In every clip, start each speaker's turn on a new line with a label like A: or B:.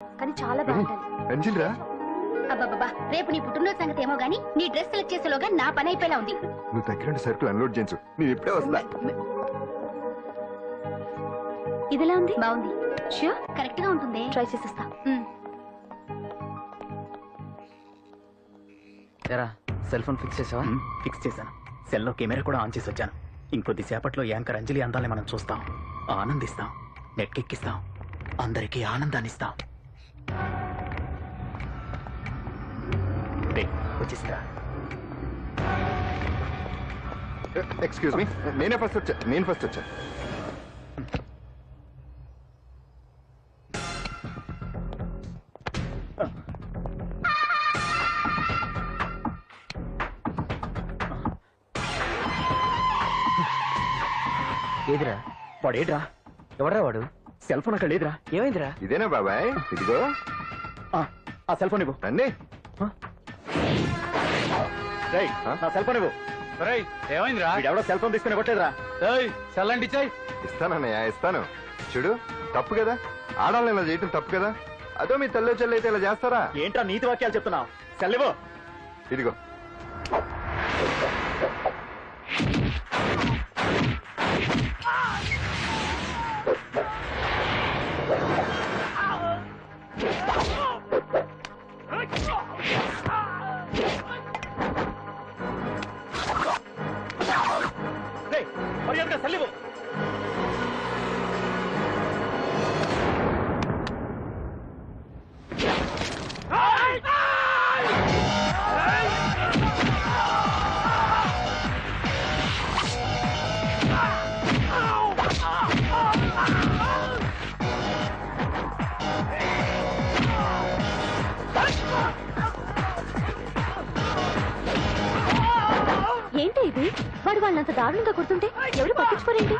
A: కానీ చాలా బాగుంటుంది.
B: అంజలిరా
A: అబ్బబ్బా, రేపు నీ పుట్టినరోజు సంగతి ఏమో గానీ నీ డ్రెస్ సెలెక్ట్ చేసేలోగా నా పని అయిపోయేలా ఉంది.
B: నువ్వు దగ్గర సరుకులు అన్లోడ్ చేయించు, నేను ఇప్పుడే వస్తా.
A: ఇదిలా ఉంది? బాగుంది. ష్యూర్ కరెక్ట్ గా ఉంటుంది. ట్రై చేసేస్తా.
C: సెల్ ఫోన్ ఫిక్స్ చేసావా? ఫిక్స్ చేశాను. సెల్లో కెమెరా కూడా ఆన్ చేసి వచ్చాను. ఇంకొద్ది సేపట్లో యాంకర్ అంజలి అందాలని మనం చూస్తాం, ఆనందిస్తాం, నెట్కెక్కిస్తాం, అందరికీ ఆనందాన్ని ఇస్తాం. వచ్చేసిందా?
B: ఎక్స్క్యూజ్ మీ, నేను ఫస్ట్ వచ్చా.
C: ఏదిరా వాడేడ్రా? ఎవడ్రా వాడు? సెల్ ఫోన్ అక్కడ లేదురా. ఏమైందిరా?
B: ఇదేనా బాబాయ్? ఇదిగో
C: ఆ సెల్ ఫోన్ ఇవ్వు.
B: రండి.
C: నా సెల్ ఫోన్ ఇవ్వు.
D: ఏమైందిరా?
C: ఎవడో సెల్ ఫోన్ తీసుకుని ఇవ్వట్లేదురా.
D: సెల్ అంటే ఇచ్చాయి.
B: ఇస్తానన్నయ్య, ఇస్తాను. చూడు, తప్పు కదా, ఆడాలని ఇలా చేయటం తప్పు కదా. అదో మీ తల్లో చెల్లి అయితే ఇలా చేస్తారా?
C: ఏంట్రా నీతి వాక్యాలు చెప్తున్నావు? సెల్ ఇవ్వు.
B: ఇదిగో.
C: సెల్ ఇవ్వు.
A: ఏంటి ఇది? వాడు వాళ్ళంత దారుణంగా కొడుతుంటే ఎవరు పట్టించుకోరేంటి?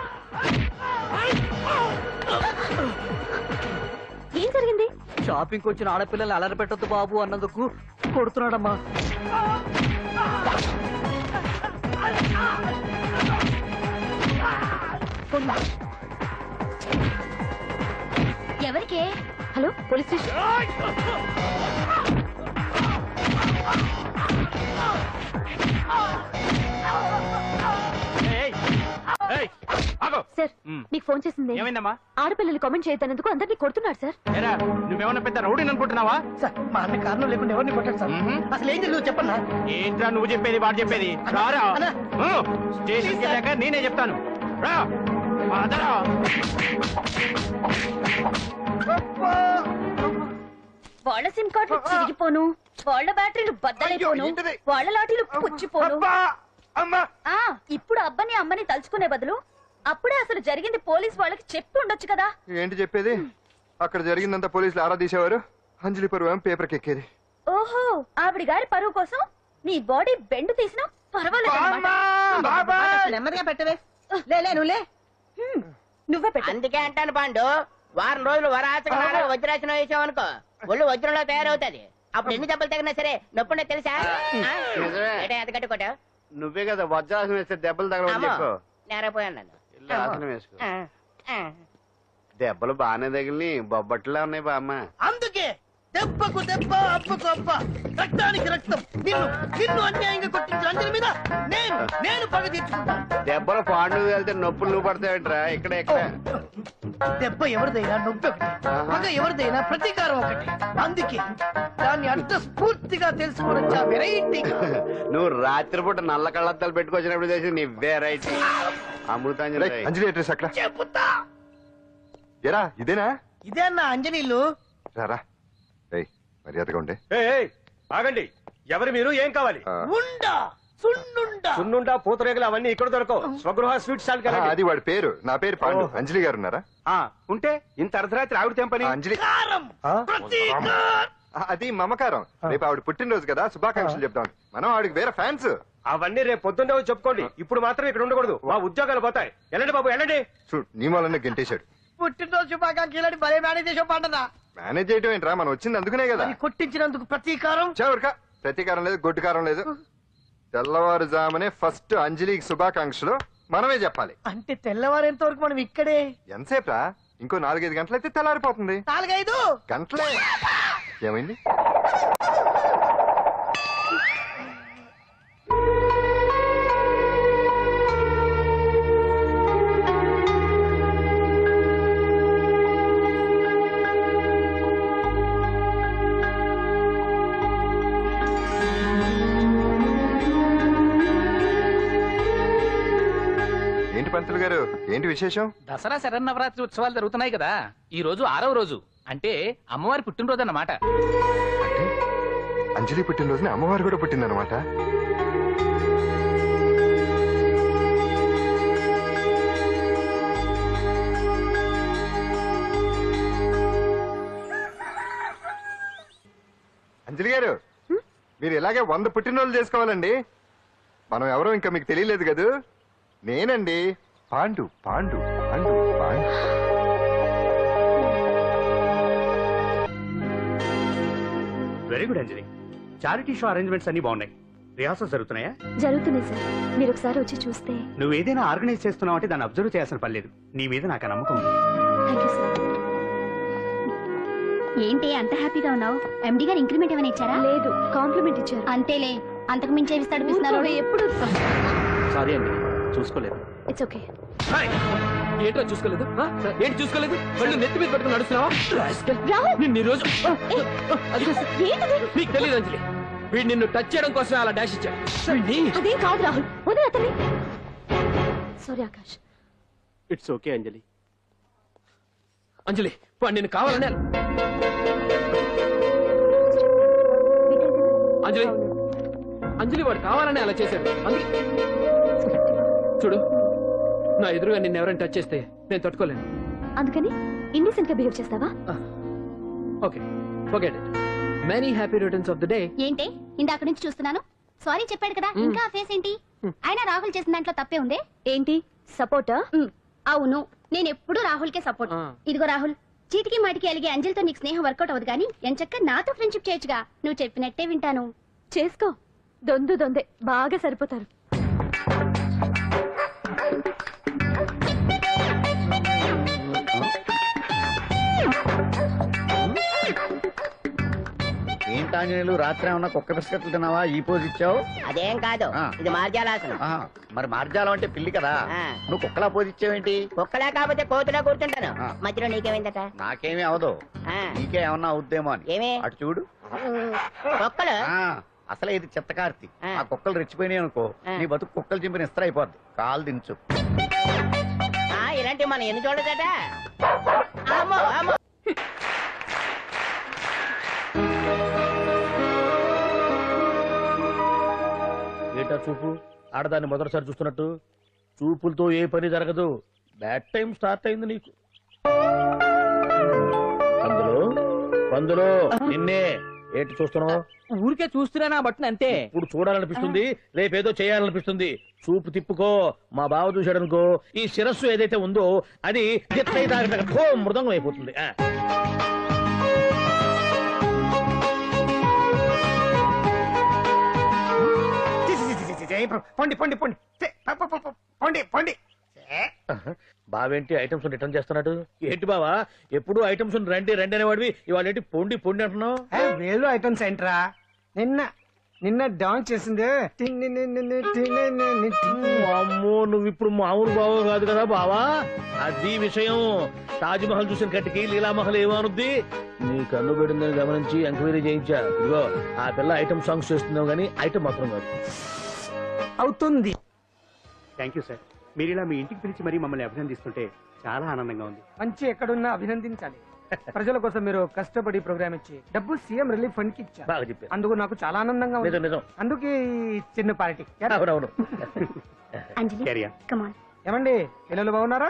A: ఏం జరిగింది?
C: షాపింగ్ వచ్చిన ఆడపిల్లల్ని అలరి పెట్టొద్దు బాబు అన్నందుకు కొడుతున్నాడమ్మా.
A: ఎవరికే? Hello, police station. సార్, మీకు ఫోన్ చేసింది.
D: ఏమైందమ్మా?
A: ఆడపిల్లలు కామెంట్ చేయొద్దన్నందుకు అందరినీ కొడుతున్నాడు సార్.
D: నువ్వేమన్నా పెద్ద రౌడీని అనుకుంటున్నావా?
C: సార్, మా అన్న కారణం లేకుండా ఎవరిని కొట్టాడు సార్. అసలు ఏం తెలియదు చెప్పన్నా.
D: ఏంట్రా నువ్వు చెప్పేది వాడు చెప్పేది? రారా స్టేషన్కి వెళ్ళాక నేనే చెప్తాను. రా అదరా.
A: వాళ్ళ సిమ్ కార్డులు చిరిగిపోను, వాళ్ళ బ్యాటరీలు బద్దలైపోను, వాళ్ళ లాఠీలు పుచ్చిపోను. ఇప్పుడు అబ్బని అమ్మని తలుచుకునే బదులు అప్పుడే అసలు జరిగింది పోలీస్ వాళ్ళకి చెప్పి ఉండొచ్చు కదా.
B: ఏంటి చెప్పేది? అక్కడ జరిగిందంతా పోలీసులు ఆరా తీసేవారు, అంజలి పరువు పేపర్కి ఎక్కేది.
A: ఓహో, ఆవిడ గారి పరువు కోసం నీ బాడీ బెండ్ తీసినా పర్వాలేదు.
E: నెమ్మదిగా పెట్టవే. లే నువ్వులే.
A: నువ్వే పెట్టు.
E: అందుకే అంటాను పాండు, వారం రోజులు వరాచకనాలు వజ్రాసనం వేసావనుకో ఒళ్ళు వజ్రంలో తయారవుతుంది. అప్పుడు ఎన్ని దెబ్బలు తగినా సరే నొప్పుండే తెలుసా? ఎంత కట్టుకోటావు?
D: నువ్వే కదా వజ్రాసనం వేస్తే దెబ్బలు తగలవని చెప్పు.
E: నేరపోయాను నన్ను.
D: ఆసనం వేసుకో. దెబ్బలు బాగానే తగిలి బొబ్బట్లా ఉన్నాయి బామ్మ.
F: అందుకే దెబ్బకు దెబ్బ, అబ్బకు అబ్బ, రక్తానికి రక్తం. నిన్ను అన్యాయంగా కొట్టించిన అంజలి మీద నేను పగ తీర్చుకుంటాను.
D: దెబ్బలు పాండు వెళ్తే నొప్పులు నువ్వు పడతాయంటరా. ఇక్కడ
F: దెబ్బ ఎవరిదైనా నొప్పి ఒకటి, పగ ఎవరిదైనా ప్రతీకారం ఒకటి. అందుకే దాన్ని అర్థ స్ఫూర్తిగా తెలుసుకోవడం వెరైటీ.
D: నువ్వు రాత్రిపూట నల్ల కళ్ళద్దాలు పెట్టుకొచ్చినప్పుడు చేసి నీ వెరైటీ. అమృతాంజలి
B: అంజలి అడ్రస్ అక్కడ
F: చెబుతా.
B: ఎరా ఇదేనా?
F: ఇదే అన్న అంజనీలు.
B: రారా, మర్యాదగా ఉండే.
D: ఆగండి, ఎవరు మీరు? ఏం కావాలి?
F: ఉండా సున్నుండా
D: సున్నుండా పూతరేగలు అవన్నీ ఇక్కడ దొరకవు. స్వగృహ స్వీట్ స్టాల్ కదా.
B: అది వాడి పేరు. నా పేరు పాండు. అంజలి గారు ఉన్నారా?
D: ఉంటే ఇంత అర్ధరాత్రి ఆవిడ తెంపని.
B: అంజలి
F: కారం ప్రతీకారం.
B: అది మమకారం. రేపు ఆవిడ పుట్టినరోజు కదా, శుభాకాంక్షలు చెప్తాం. మనం ఆవిడకి వేరే ఫ్యాన్స్.
D: అవన్నీ రేపు పొద్దున్నే వచ్చి చెప్పుకోండి. ఇప్పుడు మాత్రం ఇక్కడ ఉండకూడదు, మా ఉద్యోగాలు పోతాయి. వెళ్ళండి బాబు వెళ్ళండి.
B: చూడు, నీ మూలనే గెంటేశాడు.
F: పుట్టినరోజు శుభాకాంక్షలు భలే మేనేజ్ చేసావు పంటనా.
B: మేనేజ్ చేయటం ఏంట్రా, మనం వచ్చింది అందుకునే కదా.
F: కొట్టించినందుకు ప్రతీకారం.
B: చవరికా ప్రతీకారం లేదు, గొడ్డుకారం లేదు. తెల్లవారుజామునే ఫస్ట్ అంజలికి శుభాకాంక్షలు మనమే చెప్పాలి.
F: అంటే తెల్లవారేంత వరకు మనం ఇక్కడే.
B: ఎంతసేపురా? ఇంకో 4-5 గంటలైతే తెల్లారిపోతుంది.
F: 4-5
B: గంటలే. ఏమైంది? ఏంటి పంతులు గారు, ఏంటి విశేషం?
C: దసరా శరన్నవరాత్రి ఉత్సవాలు జరుగుతున్నాయి కదా, ఈ రోజు 6వ రోజు, అంటే అమ్మవారి పుట్టినరోజు అన్నమాట.
B: అంటే అంజలి పుట్టినరోజున అమ్మవారు కూడా పుట్టిందనమాట. అంజలి గారు, మీరు ఇలాగే 100 పుట్టినరోజులు చేసుకోవాలండి. మనం ఎవరో ఇంకా మీకు తెలియలేదు కదూ. నేనండి, పాండు పాండు పాండు పాండు.
D: వెరీ గుడ్ అంజలి. చారిటీ షో అరేంజ్మెంట్స్ అన్ని బాగున్నాయి. రిహార్సల్స్ జరుగుతున్నాయా?
A: జరుగుతున్నాయి సార్, మీరు ఒకసారి వచ్చి చూస్తే.
D: నువ్వు ఏదైనా ఆర్గనైజ్ చేస్తున్నావు అంటే దాన్ని అబ్జర్వ్ చేయాల్సిన పని లేదు. నీ మీద నాకు ఆ నమ్మకం ఉంది.
A: Thank you sir.
G: ఏంటి అంత హ్యాపీగా ఉన్నావు? ఎండి గారు ఇంక్రిమెంట్ ఏమైనా ఇచ్చారా?
A: లేదు, కాంప్లిమెంట్ ఇచ్చారు.
G: అంతేలే, అంతకు మించి ఏమిస్తాడు
A: ఎప్పుడు.
C: సారీ అండి, చూసుకోలేదు.
A: It's okay.
C: ఏంటో చూసుకోలేదు? ఏంటి చూసుకోలేదు? వాళ్ళు నెత్తి మీద పెట్టుకుని నడుస్తున్నావా?
A: రాహుల్!
C: నిన్ను ఈ రోజు
A: ఏంటిది?
C: నీకు తెలియదు అంజలి, వీడు నిన్ను టచ్ చేయడం కోసమే అలా డాష్ ఇచ్చాడు.
A: అదేం కాదు రాహుల్, వదిలే అతన్ని. సారీ ఆకాష్.
C: ఇట్స్ ఓకే అంజలి. అంజలి, వాడు నిన్ను కావాలని అంజలి అంజలి వాడు కావాలని అలా చేశాడు. అందుకే చూడు, నా ఎదురుగా నిన్ను ఎవరైనా టచ్ చేస్తే నేను తట్టుకోలేను.
A: అందుకని ఇండిసెంట్ గా బిహేవ్ చేస్తావా?
C: Okay, forget it. Many happy returns of the day.
G: ఏంటి ఇందాక నుంచి చూస్తున్నాను? సారీ చెప్పాడు కదా, ఇంకా ఆ ఫేస్ ఏంటి? అయినా రాహుల్ చేసిన దాంట్లో తప్పే ఉంది.
A: ఏంటి సపోర్టా?
G: అవును, నేను ఎప్పుడు రాహుల్ కే సపోర్ట్. ఇదిగో రాహుల్, చీటికి మాటికి అలిగే అంజలితో నీకు స్నేహం వర్కౌట్ అవ్వదు కానీ ఎంచక్క నాతో ఫ్రెండ్షిప్ చేయొచ్చుగా. నువ్వు చెప్పినట్టే వింటాను.
A: చేసుకో, దొందే బాగా సరిపోతారు.
H: ఏంటాంజనేయులు, రాత్రి ఏమన్నా కుక్క బిస్కెట్లు తిన్నావా? ఈ పోజ్ ఇచ్చావు.
E: అదేం కాదు, ఇది మార్జాలాసనం.
H: మరి మార్జాలం అంటే పిల్లి కదా,
E: ఆ.
H: నువ్వు కుక్కలా పోజ్ ఇచ్చావేంటి?
E: కుక్కలా కాకపోతే కోతులా కూర్చుంటాను. మధ్యలో నీకేమైందట?
H: నాకేమీ అవదు,
E: ఆ.
H: నీకే ఏమన్నా అవుద్దేమో అని.
E: ఏమి?
H: అటు చూడు.
E: కుక్కలు
H: అసలే ఇది చిత్తకార్తి.
E: ఆ.
H: ఆ కుక్కలు రెచ్చిపోయినాయి అనుకో,
E: ఆ.
H: నీ బతుకు కుక్కలు చింపిన ఇస్త్ర అయిపోద్ది. కాలు దించు.
E: ఇలాంటివి మనం ఎన్ని చూడదట. అమ్మో అమ్మో.
H: ఏటా చూపు, ఆడదాన్ని మొదటిసారి చూస్తున్నట్టు. చూపులతో ఏ పని జరగదు. బ్యాడ్ టైం స్టార్ట్ అయింది నీకు. పందులో నిన్నే ఏంటి చూస్తున్నావు?
C: ఊరికే చూస్తున్నా బట్టు అంతే.
H: ఇప్పుడు చూడాలనిపిస్తుంది, రేపేదో చేయాలనిపిస్తుంది. చూపు తిప్పుకో. మా బావ చూశాడనుకో, ఈ శిరస్సు ఏదైతే ఉందో అది మృదంగం అయిపోతుంది.
D: పొండి పొండి పొండి పొండి పొండి.
H: బావేంటి ఐటమ్స్ రిటర్న్ చేస్తున్నాడు? ఏంటి బావా, ఎప్పుడు ఐటమ్స్ రండి రండి అనేవాడివి, ఇవాళ ఏంటి పొండి పొండి అంటున్నావు?
D: వేలు ఐటమ్స్ ఏంట్రా? నిన్న డాన్స్ చేసింది.
H: అమ్మో, నువ్వు ఇప్పుడు మామూలు బావ కాదు కదా బావా. అది విషయం. తాజ్ మహల్ చూసిన కట్టికి లీలామహల్ ఏమనుద్ది? నీ కన్ను పెడిందని గమనించి ఎంక్వైరీ చేయించా. ఇదిగో ఆ పిల్ల ఐటమ్ సాంగ్స్ చేస్తున్నావు కానీ ఐటమ్ మాత్రం కాదు.
D: అవుతుంది. థ్యాంక్ యూ సార్, మీరు ఇలా మీ ఇంటికి పిలిచి మరీ మమ్మల్ని అభినందిస్తుంటే చాలా ఆనందంగా ఉంది. మంచి ఎక్కడున్నా అభినందించాలి. ప్రజల కోసం మీరు కష్టపడి ప్రోగ్రామ్ ఇచ్చి డబ్బు సీఎం రిలీఫ్ ఫండ్ కి ఇచ్చారు.
H: బాగా చెప్పారు.
D: అందుకు నాకు చాలా ఆనందంగా ఉంది.
H: నిజం నిజం.
D: అందుకే ఈ చిన్న పార్టీ.
H: అవునవును.
G: అంజలి కమ్ ఆన్.
D: ఏమండి, పిల్లలు బాగున్నారా?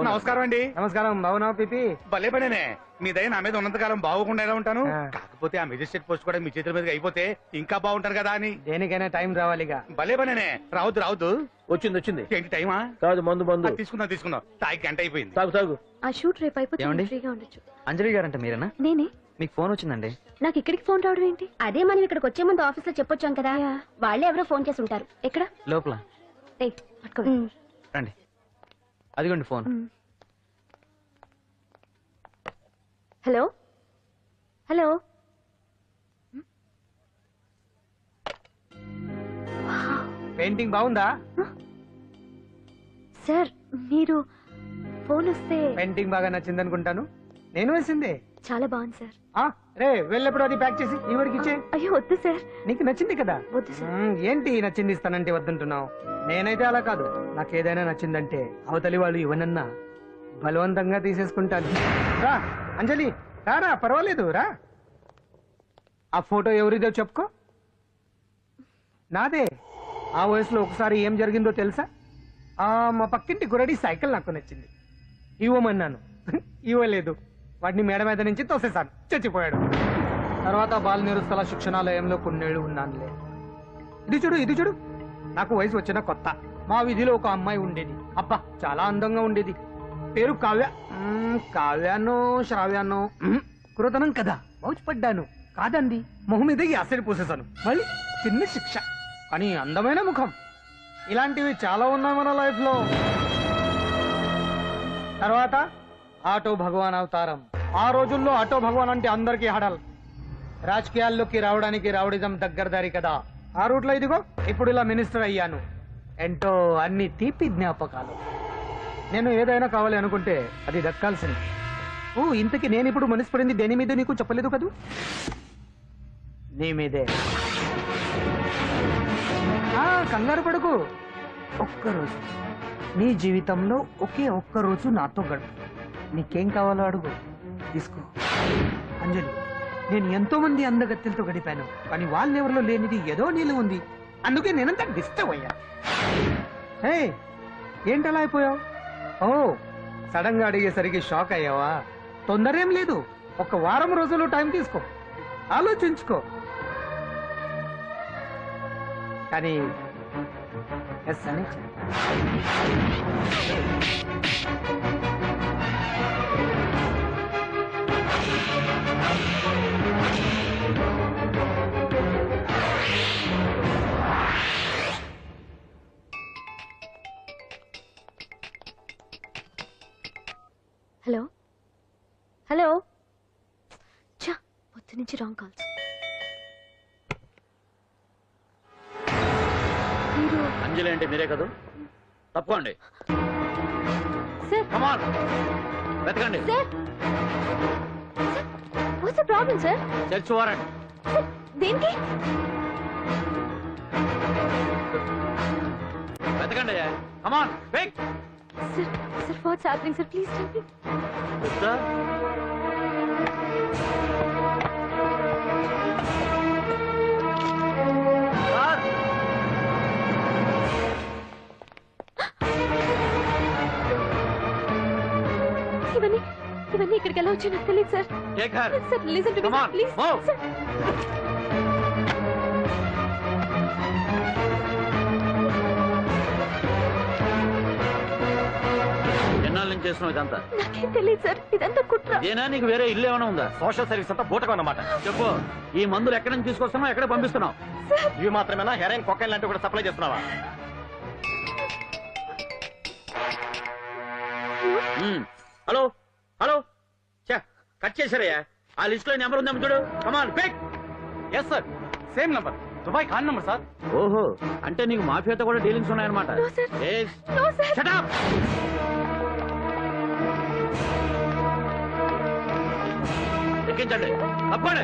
I: నమస్కారం అండి.
D: నమస్కారం. బాగున్నావా పిపి?
I: భలే పనేనే, మీ దయ నా మీద ఉన్నంతకాలం బాగుకుండా ఎలా ఉంటాను.
D: ఆ.
I: కాకపోతే ఆ మెజిస్ట్రేట్ పోస్ట్ కూడా మీ చేతుల మీదకి అయిపోతే ఇంకా బాగుంటారు కదా అని.
D: దేనికైనా టైం రావాలిగా.
I: భలే పనేనే, రావద్దు రావద్దు.
H: వచ్చింది వచ్చింది.
I: ఏంటి టైమా?
H: కాదు, మందు మందు.
I: తీసుకుందాం తాగి గంట అయిపోయింది.
H: తాగు తాగు.
A: ఆ షూట్ రేపు అయిపోతే
C: ఏమండి?
A: ఫ్రీగా ఉండొచ్చు.
C: అంజలి గారంట మీరేనా?
A: నేనే.
C: మీకు ఫోన్ వచ్చిందండి.
A: నాకు ఇక్కడికి ఫోన్ రావడం ఏంటి?
G: అదే మనం ఇక్కడికి వచ్చే ముందు ఆఫీస్ లో చెప్పొచ్చాం కదా, వాళ్ళే ఎవరో ఫోన్ చేసి ఉంటారు.
A: ఎక్కడ?
C: లోపల
A: పట్టుకో.
C: రండి. అదిగోండి ఫోన్.
A: హలో హలో
D: పెయింటింగ్ బాగుందా?
A: సార్ మీరు ఫోన్ వస్తే
D: పెయింటింగ్ బాగా నచ్చింది అనుకుంటాను. నేను వేసిందే.
A: చాలా బాగుంది సార్.
D: రే వెళ్ళప్పుడు అది ప్యాక్ చేసి ఈవిడికి ఇచ్చే.
A: అయ్యో వద్దు సార్.
D: నీకు నచ్చింది కదా.
A: వద్దు సార్.
D: ఏంటి నచ్చింది ఇస్తానంటే వద్దంటున్నావు? నేనైతే అలా కాదు. నాకు ఏదైనా నచ్చిందంటే అవతలి వాళ్ళు ఇవ్వనన్నా బలవంతంగా తీసేసుకుంటాను. రా అంజలి, రారా, పర్వాలేదు రా. ఆ ఫోటో ఎవరిదో చెప్పుకో. నాదే. ఆ వయసులో ఒకసారి ఏం జరిగిందో తెలుసా? మా పక్కింటి గురడి సైకిల్ నాకు నచ్చింది, ఇవ్వమన్నాను, ఇవ్వలేదు. వాడిని మేడ మీద నుంచి తోసేశాను, చచ్చిపోయాడు. తర్వాత బాల నిరుస్తల శిక్షణాలయంలో కొన్నేళ్లు ఉన్నానులే. ఇది చూడు, ఇది చూడు. నాకు వయసు వచ్చిన కొత్త మా వీధిలో ఒక అమ్మాయి ఉండేది. అబ్బా చాలా అందంగా ఉండేది. పేరు కావ్య. కావ్యానో శ్రావ్యానో కురతనం కదా. మౌచిపడ్డాను. కాదండి, మొహం మీద యాసిడ్ పూసేశాను. మళ్ళీ చిన్న శిక్ష, కానీ అందమైన ముఖం. ఇలాంటివి చాలా ఉన్నాయి మన లైఫ్ లో. తర్వాత ఆటో భగవాన్ అవతారం. ఆ రోజుల్లో ఆటో భగవాన్ అంటే అందరికీ హడల్. రాజకీయాల్లోకి రావడానికి రౌడిజం దగ్గరదారి కదా. ఆ రూట్లో ఇదిగో ఇప్పుడు ఇలా మినిస్టర్ అయ్యాను. ఏంటో అన్ని తీపి జ్ఞాపకాలు. నేను ఏదైనా కావాలి అనుకుంటే అది దక్కాల్సింది. ఇంతకీ నేను ఇప్పుడు మనసు పడింది దేని మీద నీకు చెప్పలేదు కదూ? నీ మీదే. కంగారు పడుకు. ఒక్కరోజు నీ జీవితంలో ఒకే ఒక్కరోజు నాతో గడుపు. నీకేం కావాలో అడుగు, తీసుకో. అంజలి, నేను ఎంతో మంది అందగత్తెలతో గడిపాను, కానీ వాళ్ళెవరిలో లేనిది ఏదో నీళ్ళు ఉంది. అందుకే నేనంతా డిస్టర్బ్ అయ్యా. ఏంటలా అయిపోయావు? సడన్ గా అడిగేసరికి షాక్ అయ్యావా? తొందరేం లేదు, ఒక వారం రోజులు టైం తీసుకో, ఆలోచించుకో. కానీ ఎస్ అని
A: హలో హలో. పొద్దు నుంచి రాంగ్ కాల్స్.
H: అంజలి అంటే మీరే కదా? తప్పకోండి.
A: సార్
H: వెతకండి.
A: Sir, what's the problem sir?
H: Search warrant.
A: దేనికి?
H: వెతకండి. Come on quick.
A: Sir sir, what's happening sir? Please tell me. ఇవన్నీ ఇక్కడికి ఎలా వచ్చి నాకు తెలియదు sir. Sir listen to me please.
H: ఎన్నాళ్ళ నుంచి చేస్తున్నావు ఇదంతా?
A: నాకేం తెలియదు సార్, ఇదంతా కుట్ర.
H: ఇదేనా నీకు వేరే ఇల్లు ఏమైనా ఉందా? సోషల్ సర్వీస్ అంతా బూటకం అన్నమాట. చెప్పు, ఈ మందులు ఎక్కడి నుంచి తీసుకొస్తున్నావు, ఎక్కడ పంపిస్తున్నావు?
I: ఇవి మాత్రమేనా? హెరాయిన్, కొకైన్ లాంటివి కూడా సప్లై చేస్తున్నావా? హలో హలో, కట్ చేశారయ్యా. ఆ లిస్ట్ లో నెంబర్ ఉందా చూడు. Come on pick. Yes sir, same number, Dubai Khan number sir.
H: ఓహో, అంటే నీకు మాఫియాతో కూడా డీలింగ్స్ ఉన్నాయన్నమాట. Shut up. ఎక్కించండి, తప్పండి.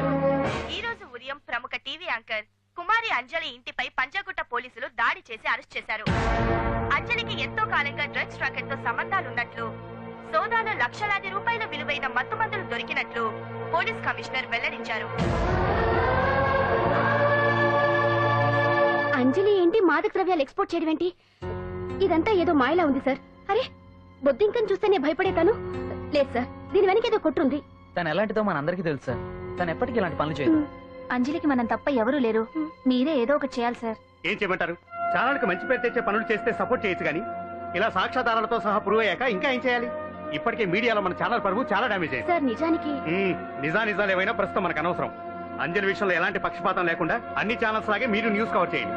J: ఈ రోజు ఉదయం ప్రముఖ టీవీ యాంకర్ కుమారి అంజలి ఇంటిపై పంజాగుట్ట పోలీసులు దాడి చేసి అరెస్ట్ చేశారు. అంజలికి ఎంతో కాలంగా డ్రగ్స్ రాకెట్ తో సంబంధాలున్నట్లు, సోదాలో లక్షలాది రూపాయల విలువైన మత్తుమందులు దొరికినట్లు పోలీస్ కమిషనర్ వెల్లడించారు.
G: అంజలి ఏంటి మాదక ద్రవ్యాలు ఎక్స్పోర్ట్ చేయడం ఏంటి? ఇదంతా ఏదో మాయలా ఉంది సార్. అరే, బొద్దింకని చూస్తేనే భయపడేతాను. లేదు సార్, దీని వెనక ఏదో కొట్టుంది.
C: తను ఎలాంటిదో మనందరికీ తెలుసు సార్. తను ఎప్పటికీ ఇలాంటి పనులు చేయదు.
A: అంజలికి మనం తప్ప ఎవరూ లేరు. మీరే ఏదో ఒకటి చేయాలి సార్.
I: ఏం చేయమంటారు? ఛానల్కి మంచి పేరు తెచ్చే పనులు చేస్తే సపోర్ట్ చేయొచ్చు కానీ ఇలా సాక్ష్యాధారాలతో సహా ప్రూవ్ అయ్యాక ఇంకా ఏం చేయాలి? ఇప్పటికే మీడియాలో మన ఛానల్ పరువు చాలా డ్యామేజ్ అయింది
G: సార్. నిజానికి
I: నిజాలు ఏమైనా ప్రస్తుతం మనకు అనవసరం. అంజలి విషయంలో ఎలాంటి పక్షపాతం లేకుండా అన్ని ఛానల్స్ లాగే మీరు న్యూస్ కవర్ చేయండి.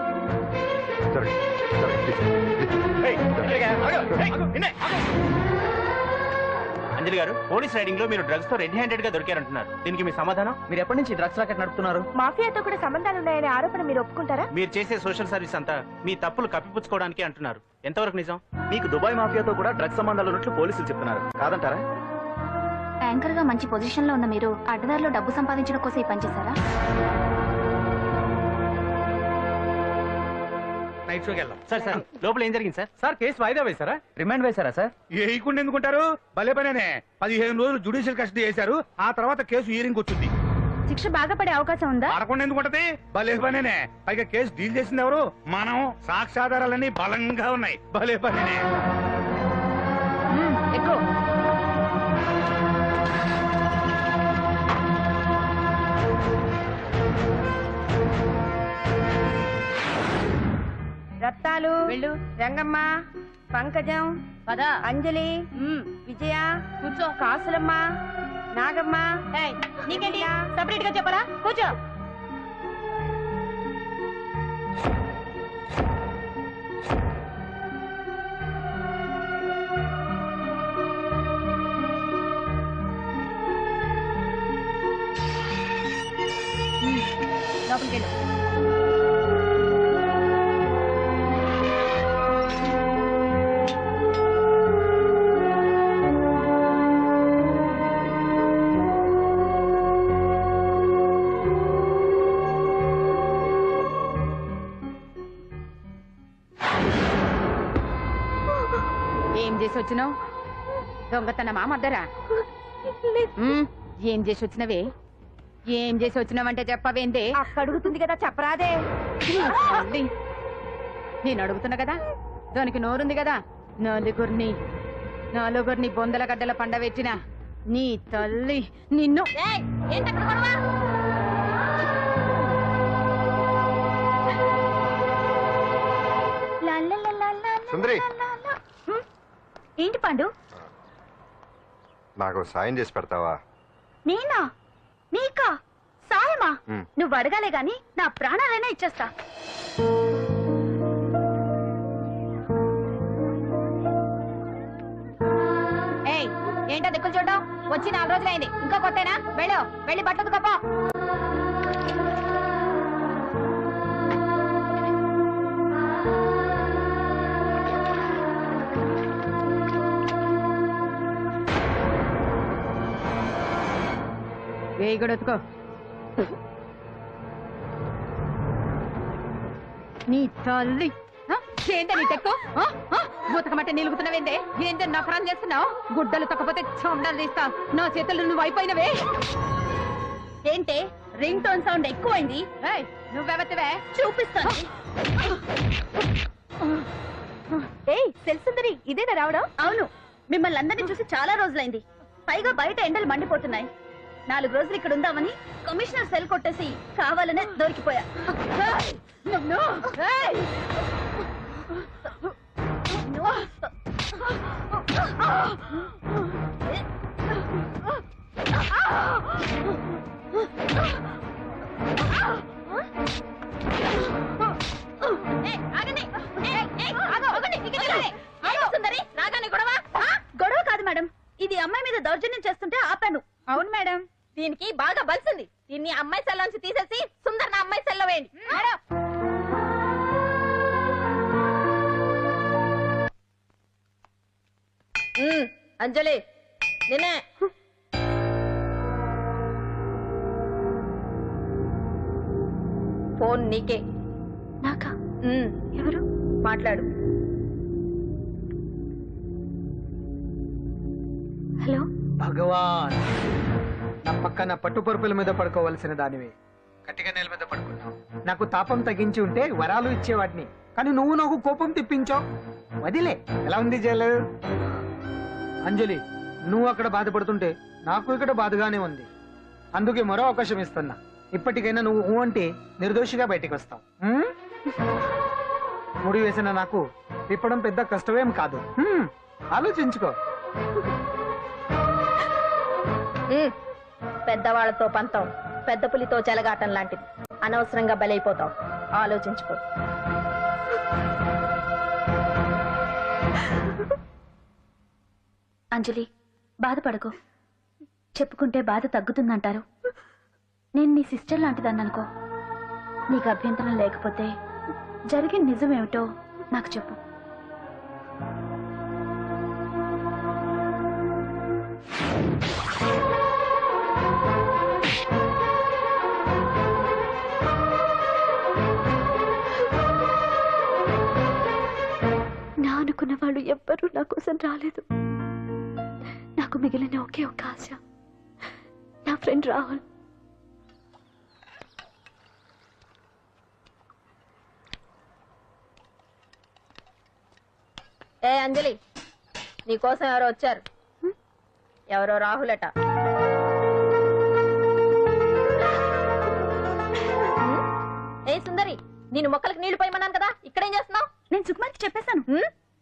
I: అంజలి గారు, పోలీస్ రైడింగ్ లో మీరు డ్రగ్స్ తో రెడ్ హ్యాండెడ్ గా దొరికారంటున్నారు. దీనికి మీ సమాధానం?
C: మీరు ఎప్పటి నుంచి డ్రగ్స్ రాకెట్ నడుపుతున్నారు?
J: మాఫియాతో కూడా సంబంధాలున్నాయనే ఆరోపణ మీరు ఒప్పుకుంటారా?
I: మీరు చేసే సోషల్ సర్వీస్ అంతా మీ తప్పులు కప్పిపుచ్చుకోవడానికి అంటున్నారు. ఎంతవరకు నిజం?
C: మీకు దుబాయ్ మాఫియాతో కూడా డ్రగ్స్ సంబంధాలు ఉన్నట్లు పోలీసులు చెప్తున్నారు, కాదంటారా?
G: యాంకర్ గా మంచి పొజిషన్ లో ఉన్న మీరు అడ్డదారిలో డబ్బు సంపాదించడం కోసం ఈ పని చేశారా?
D: నైట్ షోకి వెళ్దాం.
I: సార్ సార్ లోపల ఏం జరిగింది సార్?
D: సార్ కేసు వాయిదా వేశారా?
C: రిమాండ్ వేశారా సార్?
D: వేయకుండా ఎందుకుంటారు? భలే పనేనే. 15 రోజులు జుడిషియల్ కస్టడీ చేశారు. ఆ తర్వాత కేసు హియరింగ్ వచ్చింది.
A: శిక్ష బాగా పడే అవకాశం ఉందా?
D: పడకుండా ఎందుకుంటది? భలే పనేనే. పైగా కేసు డీల్ చేసింది ఎవరు? మనం. సాక్ష్యాధారాలన్నీ బలంగా ఉన్నాయి. భలే పనేనే.
A: ఎక్కువ
J: రత్తాలు, రంగమ్మ, పంకజం,
A: పదా
J: అంజలి, విజయ, కూర్చో, కాసులమ్మ, నాగమ్మ.
A: నీకేంటి సపరేట్ గా చెప్పరా? కూర్చో. లోపలికి వెళ్ళు.
K: ఏం చేసి వచ్చినావు? దొంగతనమా మద్దరా? ఏం చేసి వచ్చినవే? ఏం చేసి వచ్చినావంటే చెప్పవేందే?
J: అక్క అడుగుతుంది కదా, చెప్పరాదే.
K: తల్లి, నేను అడుగుతున్నా కదా, దానికి నోరుంది కదా. నలుగురిని బొందల గడ్డల పండబెట్టిన నీ తల్లి నిన్ను.
B: సుందరి,
A: ఏంటి పండు?
B: నాకు సాయం చేసి పెడతావా?
A: నేనా? నీకా సాయమా?
B: ఉమ్.
A: నువ్వు అడగాలే గాని నా ప్రాణాలైనా ఇచ్చేస్తా.
K: ఏయ్, ఏంటో దిక్కులు చూడడం? వచ్చి 4 రోజులైంది, ఇంకా కొత్తేనా? వెళ్ళి బట్టలు కప్ప. వేయి కూడా ఎత్తుకో. నీ తల్లి ఏంటే నీ తెక్కు? బూతకమంటే నిలుగుతున్నావేందే? ఏంటే నఫరం చేస్తున్నావు? గుడ్డలు తక్కపోతే చొండాలు తీస్తా. నా చేతులు నువ్వు అయిపోయినవే.
A: ఏంటే రింగ్ టోన్ సౌండ్ ఎక్కువైంది?
K: నువ్వెవతివే?
A: చూపిస్తాను. ఏయ్ సెల్సుందరి, ఇదేనా రావడం? అవును, మిమ్మల్ని అందరినీ చూసి చాలా రోజులైంది. పైగా బయట ఎండలు మండిపోతున్నాయి. 4 రోజులు ఇక్కడ ఉందామని కమిషనర్ సెల్ కొట్టేసి కావాలనే దొరికిపోయా. గొడవ కాదు మేడం, ఇది అమ్మాయి మీద దౌర్జన్యం చేస్తుంటే ఆపాను.
K: అవును మేడం,
J: దీనికి బాగా బలిసింది. దీన్ని అమ్మాయి సెల్ నుంచి తీసేసి సుందర్ నా అమ్మాయి సెల్లో వేయండి. మేడం, అంజలి నిన్నే. ఫోన్ నీకే.
A: నాకా? ఎవరు?
J: మాట్లాడు.
A: హలో
D: భగవాన్, నా పక్కన పట్టుపరుపుల మీద పడుకోవలసిన దానివి గట్టిగా నేల మీద పడుకున్నావు. నాకు తాపం తగ్గించి ఉంటే వరాలు ఇచ్చేవాడిని, కానీ నువ్వు నాకు కోపం తెప్పించావు. వదిలే. ఎలా ఉంది జైలు? అంజలి, నువ్వు అక్కడ బాధపడుతుంటే నాకు ఇక్కడ బాధగానే ఉంది. అందుకే మరో అవకాశం ఇస్తున్నా. ఇప్పటికైనా నువ్వు అంటే నిర్దోషిగా బయటికి వస్తావు. ముడి వేసిన నాకు తిప్పడం పెద్ద కష్టమేం కాదు. ఆలోచించుకో.
J: పెద్దవాళ్లతో పంతం పెద్ద పులితో చెలగాటం లాంటిది. అనవసరంగా బలైపోతాం. ఆలోచించుకో.
A: అంజలి, బాధపడకు, చెప్పుకుంటే బాధ తగ్గుతుందంటారు. నేను నీ సిస్టర్ లాంటిదాన్ని అనుకో. నీకు అభ్యంతరం లేకపోతే జరిగిన నిజమేమిటో నాకు చెప్పు. నా అనుకున్న వాళ్ళు ఎవ్వరూ నా కోసం రాలేదు. నాకు మిగిలిన ఒకే ఒక ఆశ, నా ఫ్రెండ్ రాహుల్.
K: ఏ అంజలి, నీకోసం ఎవరో వచ్చారు. ఎవరో రాహులట. ఏ సుందరి, నేను మొక్కలకు నీళ్లు పోయమన్నాను కదా, ఇక్కడేం చేస్తున్నావు?
A: నేను సుకుమార్కి చెప్పేశాను.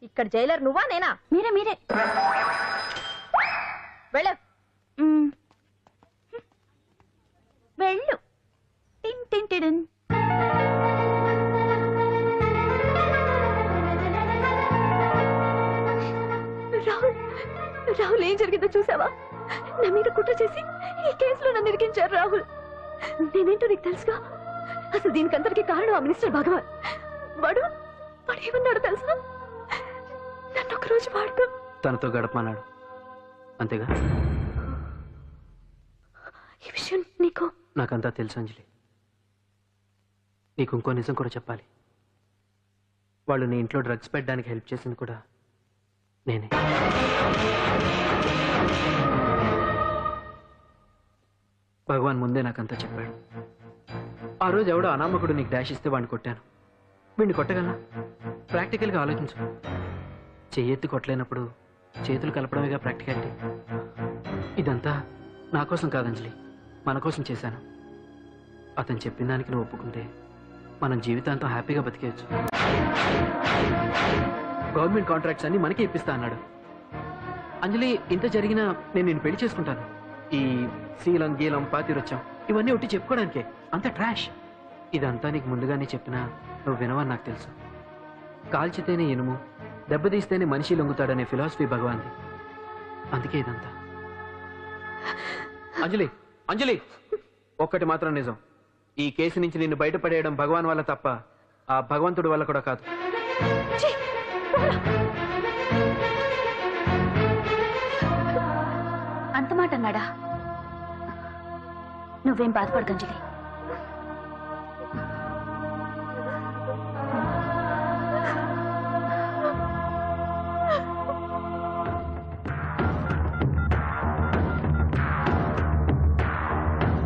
K: ఇక్కడ జైలర్ నువ్వా నేనా?
A: మీరే
K: వెళ్ళు.
A: వెళ్ళు. టిన్ టిన్ టిడిన్. రాహుల్ ఏం జరిగిందో చూసావా? నా మీద కుట్ర చేసి ఈ కేసులో నన్ను ఇరికించారు రాహుల్. నేనేంటో నీకు తెలుసుగా. అసలు దీనికంతటికీ కారణం ఆ మినిస్టర్ భగవాన్. వాడు ఏమన్నాడు తెలుసా? నన్ను ఒక రోజు వాడుతూ
D: తనతో గడపమన్నాడు, అంతేగా?
A: ఈ విషయం నీకు
D: నాకంతా తెలుసు అంజలి. నీకు ఇంకో నిజం కూడా చెప్పాలి. వాళ్ళు నీ ఇంట్లో డ్రగ్స్ పెట్టడానికి హెల్ప్ చేసింది కూడా నేనే. భగవాన్ ముందే నాకంతా చెప్పాడు. ఆ రోజు ఎవడో అనామకుడు నీకు డాష్ ఇస్తే వాడిని కొట్టాను. వీడిని కొట్టగలనా? ప్రాక్టికల్గా ఆలోచించు. చెయ్యెత్తి కొట్టలేనప్పుడు చేతులు కలపడమేగా ప్రాక్టికాలిటీ. ఇదంతా నా కోసం కాదంజలి, మన కోసం చేశాను. అతను చెప్పిన దానికి నువ్వు ఒప్పుకుంటే మనం జీవితాంతం హ్యాపీగా బతికేయచ్చు. గవర్నమెంట్ కాంట్రాక్ట్స్ అన్ని మనకే ఇప్పిస్తా అన్నాడు. అంజలి, ఇంత జరిగినా నేను నిన్ను పెళ్లి చేసుకుంటాను. ఈ శీలం గీలం పాతిరొచ్చాం ఇవన్నీ ఒట్టి చెప్పుకోవడానికే. అంత ట్రాష్. ఇదంతా నీకు ముందుగానే చెప్పినా నువ్వు వినవని నాకు తెలుసు. కాల్చితేనే ఇనుము, దెబ్బతీస్తేనే మనిషి లొంగుతాడనే ఫిలాసఫీ భగవాన్ది. అందుకే ఇదంతా. అంజలి, అంజలి, ఒక్కటి మాత్రం నిజం. ఈ కేసు నుంచి నిన్ను బయటపడేయడం భగవాన్ వల్ల తప్ప ఆ భగవంతుడి వల్ల కూడా కాదు.
A: అంత మాట అన్నాడా? నువ్వేం బాధపడకంజలి.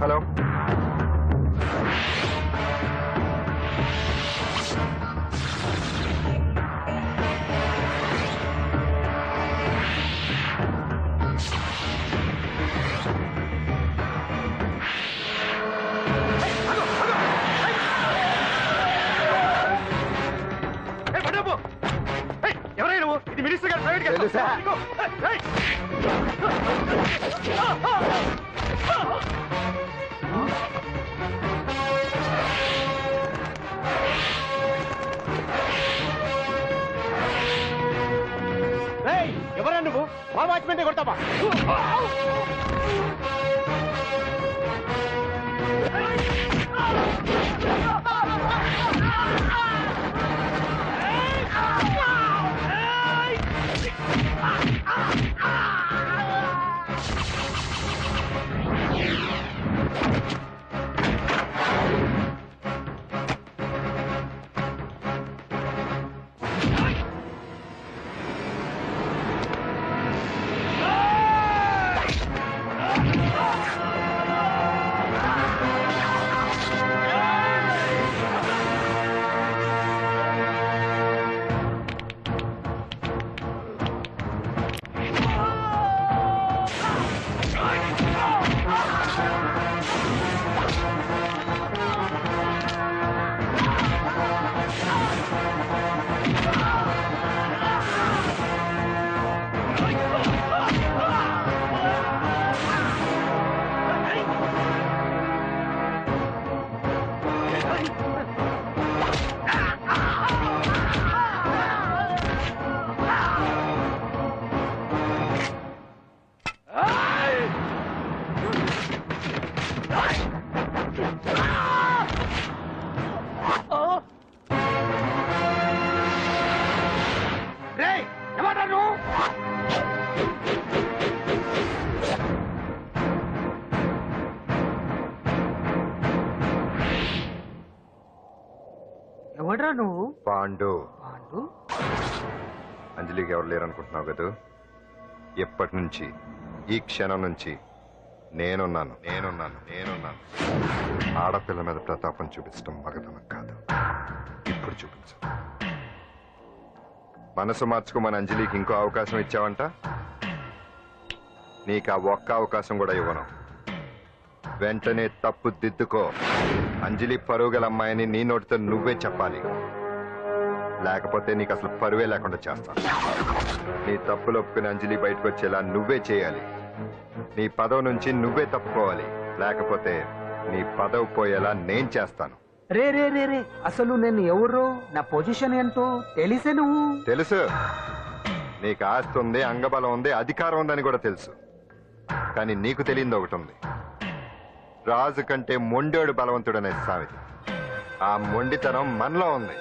B: హలో,
I: ఎవరైనా నువ్వు? ఇది మినిస్టర్ గారు ప్రైవేట్ గారు.
B: తెలుసా?
I: ఎవరా నువ్వు? మా వాచ్మెంటే కొడతావా?
D: ఎవడ్రా నువ్వు?
B: పాండు.
D: పాండు?
B: అంజలికి ఎవరు లేరనుకుంటున్నావు కదా? ఎప్పటి నుంచి, ఈ క్షణం నుంచి నేనున్నాను. ఆడపిల్ల మీద ప్రతాపం చూపించడం మగతనం కాదు. ఇప్పుడు చూపించు. మనసు మార్చుకోమని అంజలికి ఇంకో అవకాశం ఇచ్చావంట. నీకు ఆ ఒక్క అవకాశం కూడా ఇవ్వను. వెంటనే తప్పు దిద్దుకో. అంజలి పరువుగల అమ్మాయిని నీ నోటితో నువ్వే చెప్పాలి. లేకపోతే నీకు అసలు పరువే లేకుండా చేస్తాను. నీ తప్పులు ఒప్పుకుని అంజలి బయటకు వచ్చేలా నువ్వే చేయాలి. నీ పదవి నుంచి నువ్వే తప్పుకోవాలి. లేకపోతే నీ పదవి పోయేలా నేను చేస్తాను.
D: రే రే రే రే అసలు నేను ఎవరు, నా పొజిషన్ ఏంటో తెలిసే నువ్వు.
B: తెలుసు. నీకు ఆస్తి ఉంది, అంగబలం ఉంది, అధికారం ఉందని కూడా తెలుసు. కానీ నీకు తెలియంది ఒకటి ఉంది. రాజు కంటే మొండోడు బలవంతుడనే సామెత. ఆ మొండితనం మనలో ఉంది.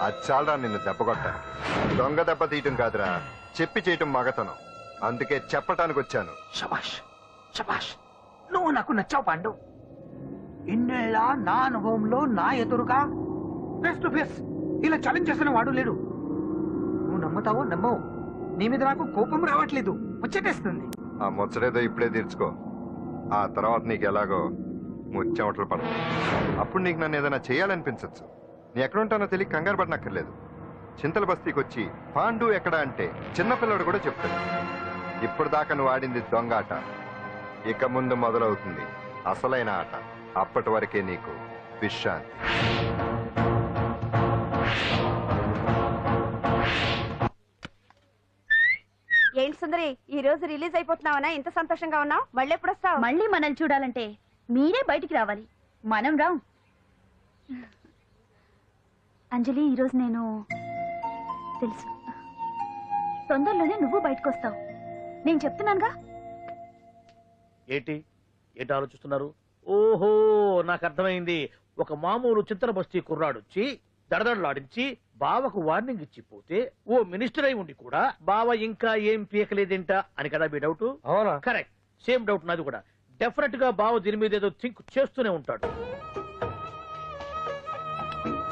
B: అది చాలరా నిన్ను దెబ్బకొట్టాను. దొంగ దెబ్బ తీయటం కాదురా, చెప్పి చేయటం మగతనం. అందుకే చెప్పటానికి వచ్చాను.
F: శబాష్ శబాష్, నువ్వు నాకు నచ్చావు పాండు. ఇన్నేళ్ళ నా అనుభవంలో నా ఎదురుగా ఫేస్ టు ఫేస్ ఇలా ఛాలెంజ్ చేసిన వాడు లేడు. నువ్వు నమ్ముతావో నమ్మవు, నీ మీద నాకు కోపం రావట్లేదు, ముచ్చటేస్తుంది.
B: ఆ ముచ్చటేదో ఇప్పుడే తీర్చుకో. ఆ తర్వాత నీకు ఎలాగో ముచ్చెమటలు పడతాయి. అప్పుడు నీకు నన్ను ఏదైనా చేయాలనిపించచ్చు. నీ ఎక్కడుంటానో తెలియ కంగారు పడనక్కర్లేదు. చింతల బస్తీకి వచ్చి పాండు ఎక్కడ అంటే చిన్నపిల్లడు కూడా చెప్తాడు. ఇప్పుడు దాకా నువ్వు ఆడింది దొంగ ఆట. ఇక ముందు మొదలవుతుంది అసలైన ఆట. అప్పటి వరకే నీకు విశ్రాంతి.
A: ఏంటి సుందరి, ఈ రోజు రిలీజ్ అయిపోతున్నావనా? ఇంత సంతోషంగా ఉన్నావు? మళ్ళీ ఎప్పుడు వస్తావు? మళ్ళీ మనల్ని చూడాలంటే మీరే బయటికి రావాలి, మనం రాం. అంజలి, ఈరోజు నేను తెలుసు తొందరలోనే నువ్వు బయటకు వస్తావు. నేను చెప్తున్నానుగా.
H: ఏంటి ఏంటి ఆలోచిస్తున్నారు? ఓహో, నాకు అర్థమైంది. ఒక మామూలు చింతన బస్తీ కుర్రాడొచ్చి దడదడలాడించి బావకు వార్నింగ్ ఇచ్చిపోతే ఓ మినిస్టర్ అయి ఉండి కూడా బావ ఇంకా ఏం పీకలేదేంట అని కదా మీ డౌట్?
D: అవునా?
H: కరెక్ట్, సేమ్ డౌట్ నాది కూడా. డెఫినెట్ గా బావ దీని మీద ఏదో థింక్ చేస్తూనే ఉంటాడు.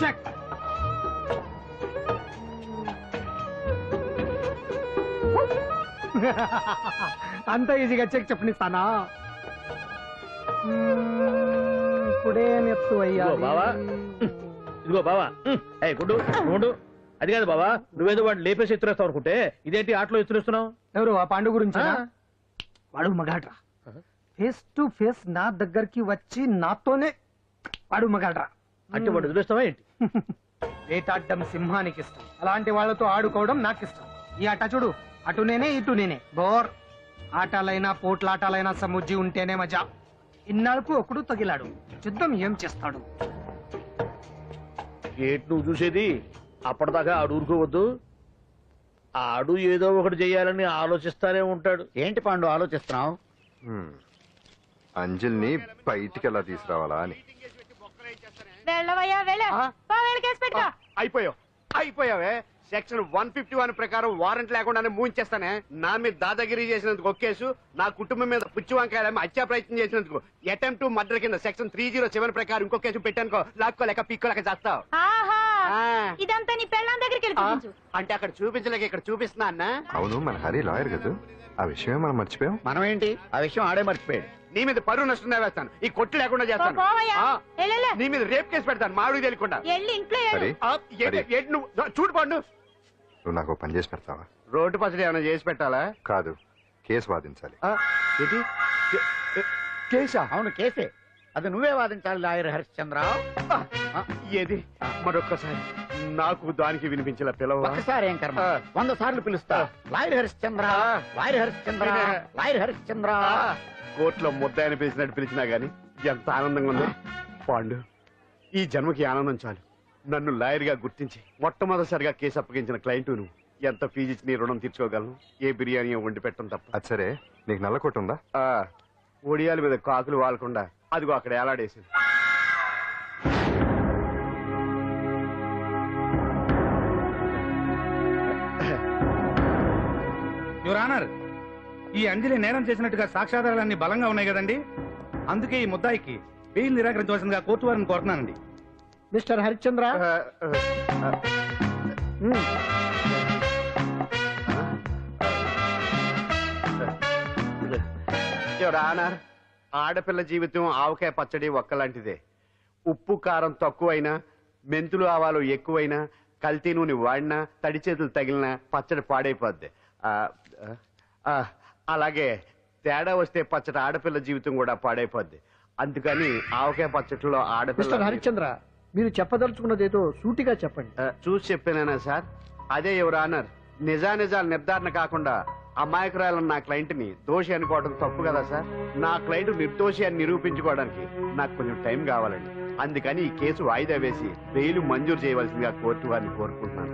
D: చెక్. అంత ఈజీగా చెక్ చెప్పనిస్తానా? ఇప్పుడే నెత్తు అయ్యా.
H: ఇదిగో బావా, ఏ గుడ్డు గుడ్డు, అది కాదు బావా, నువ్వేదో వాడిని లేపేసి ఎత్తురేస్తావు అనుకుంటే ఇదేంటి ఆటలో ఎత్తురేస్తున్నావు?
D: ఎవరు ఆ పాండు గురించి? వాడు మగాడ్రా. ఫేస్ టు ఫేస్ నా దగ్గరికి వచ్చి నాతోనే వాడు మగాడ్రా.
H: అంటే వాడు వదిలేస్తావా ఏంటి?
D: వేటాడ్డం సింహానికి ఇష్టం, అలాంటి వాళ్ళతో ఆడుకోవడం నాకు ఇష్టం. ఈ ఆట చూడు, అటు నేనే ఇటు నేనే. బోర్. ఆటలైనా పోట్లాటాలైనా సముజ్జి ఉంటేనే మజా. ఇన్నాళ్ళకు ఒకడు తగిలాడు, యుద్ధం ఏం చేస్తాడు?
H: ఏంటి నువ్వు చూసేది? అప్పటిదాకా ఆడు ఊరుకోవద్దు. ఆడు ఏదో ఒకటి చెయ్యాలని ఆలోచిస్తానే ఉంటాడు.
I: ఏంటి పాండు ఆలోచిస్తున్నావు?
B: అంజలిని బయటికి ఎలా తీసుకురావాలా అని.
I: అయిపోయావే. సెక్షన్ 151 ప్రకారం వారెంట్ లేకుండానే మూయించేస్తానే. నా మీద దాదాగిరి చేసినందుకు ఒక కేసు, నా కుటుంబం మీద పుచ్చి వంకాయలేమో హత్యా ప్రయత్నం చేసినందుకు అటెంప్ట్ టు మర్డర్ కింద సెక్షన్ 307 ప్రకారం ఇంకో కేసు పెట్టానుకో, లాక్కోలేక పీక్కోలేక చేస్తావు.
A: ఇదంతా నీ పెళ్ళాం దగ్గరికి
I: అంటే అక్కడ చూపించలేక ఇక్కడ చూపిస్తున్నా అన్న.
B: అవును, మన హరి లాయర్ కదా, ఆ విషయమే మనం మర్చిపోయాం.
I: మనం ఏంటి ఆ విషయం ఆడే మర్చిపోయాడు. నీ మీద పరువు నష్టం వేస్తాను, ఈ కొట్టు లేకుండా చేస్తాను. నీ మీద రేప్ కేసు పెడతాను మామిడి తెలియకుండా. నువ్వు చూడు పండు,
B: నువ్వు నాకు పని చేసి పెడతావా?
I: రోడ్డు పచ్చడి ఏమైనా చేసి పెట్టాలా?
B: కాదు, కేసు వాదించాలి.
I: ఏంటి కేసా? అవును కేసే, అది నువ్వే వాదించాలి లాయర్ హరిశ్చంద్ర. ఏది మరొక్కసారి నాకు దానికి వినిపించిన పిలవ.
E: ఒక్కసారి ఏం కర్మ, 100 సార్లు పిలుస్తా. Lawyer Harishchandra, lawyer Harishchandra, lawyer Harishchandra.
I: కోర్టులో ముద్దాయని పిలిచినట్టు పిలిచినా గాని ఎంత ఆనందంగా ఉంది పాండు. ఈ జన్మకి ఆనందం చాలు. నన్ను లాయర్ గా గుర్తించి మొట్టమొదటిసారిగా కేసు అప్పగించిన క్లయింట్ నువ్వు. ఎంత ఫీజు ఇచ్చి నీ రుణం తీర్చుకోగలను? ఏ బిర్యానీ వండి పెట్టడం తప్ప.
B: అది సరే, నీకు నల్ల కొట్టు ఉందా?
I: ఒడియాల మీద కాకులు వాలకుండా అదిగో అక్కడ ఏలాడేసింది.
L: యువర్ ఆనర్, ఈ అంజలి నేరం చేసినట్టుగా సాక్ష్యాధారాలన్నీ బలంగా ఉన్నాయి కదండి. అందుకే ఈ ముద్దాయికి బెయిల్ నిరాకరించవలసిందిగా కోర్టు వారిని కోరుతున్నానండి.
D: మిస్టర్ హరిశ్చంద్ర
I: రానర్ ఆడపిల్ల జీవితం ఆవకాయ పచ్చడి ఒక్కలాంటిదే. ఉప్పు కారం తక్కువైనా, మెంతులు ఆవాలు ఎక్కువైనా, కల్తీ నూనె వాడినా, తడి చేతులు తగిలినా పచ్చడి పాడైపోద్ది. అలాగే తేడా వస్తే పచ్చడి ఆడపిల్ల జీవితం కూడా పాడైపోద్ది. అందుకని ఆవకాయ పచ్చడిలో ఆడపిల్ల.
D: హరిశ్చంద్ర, మీరు చెప్పదలుచుకున్నదేదో సూటిగా చెప్పండి.
I: చూసి చెప్పానా సార్? అదే యువర్ ఆనర్, నిజానిజాలు నిర్ధారణ కాకుండా అమాయకురాలను నా క్లయింట్ ని దోషి అనుకోవడం తప్పు కదా సార్? నా క్లయింట్ నిర్దోషి అని నిరూపించుకోవడానికి నాకు కొంచెం టైం కావాలండి. అందుకని ఈ కేసు వాయిదా వేసి బెయిల్ మంజూరు చేయవలసిందిగా కోర్టు వారిని కోరుకుంటున్నాను.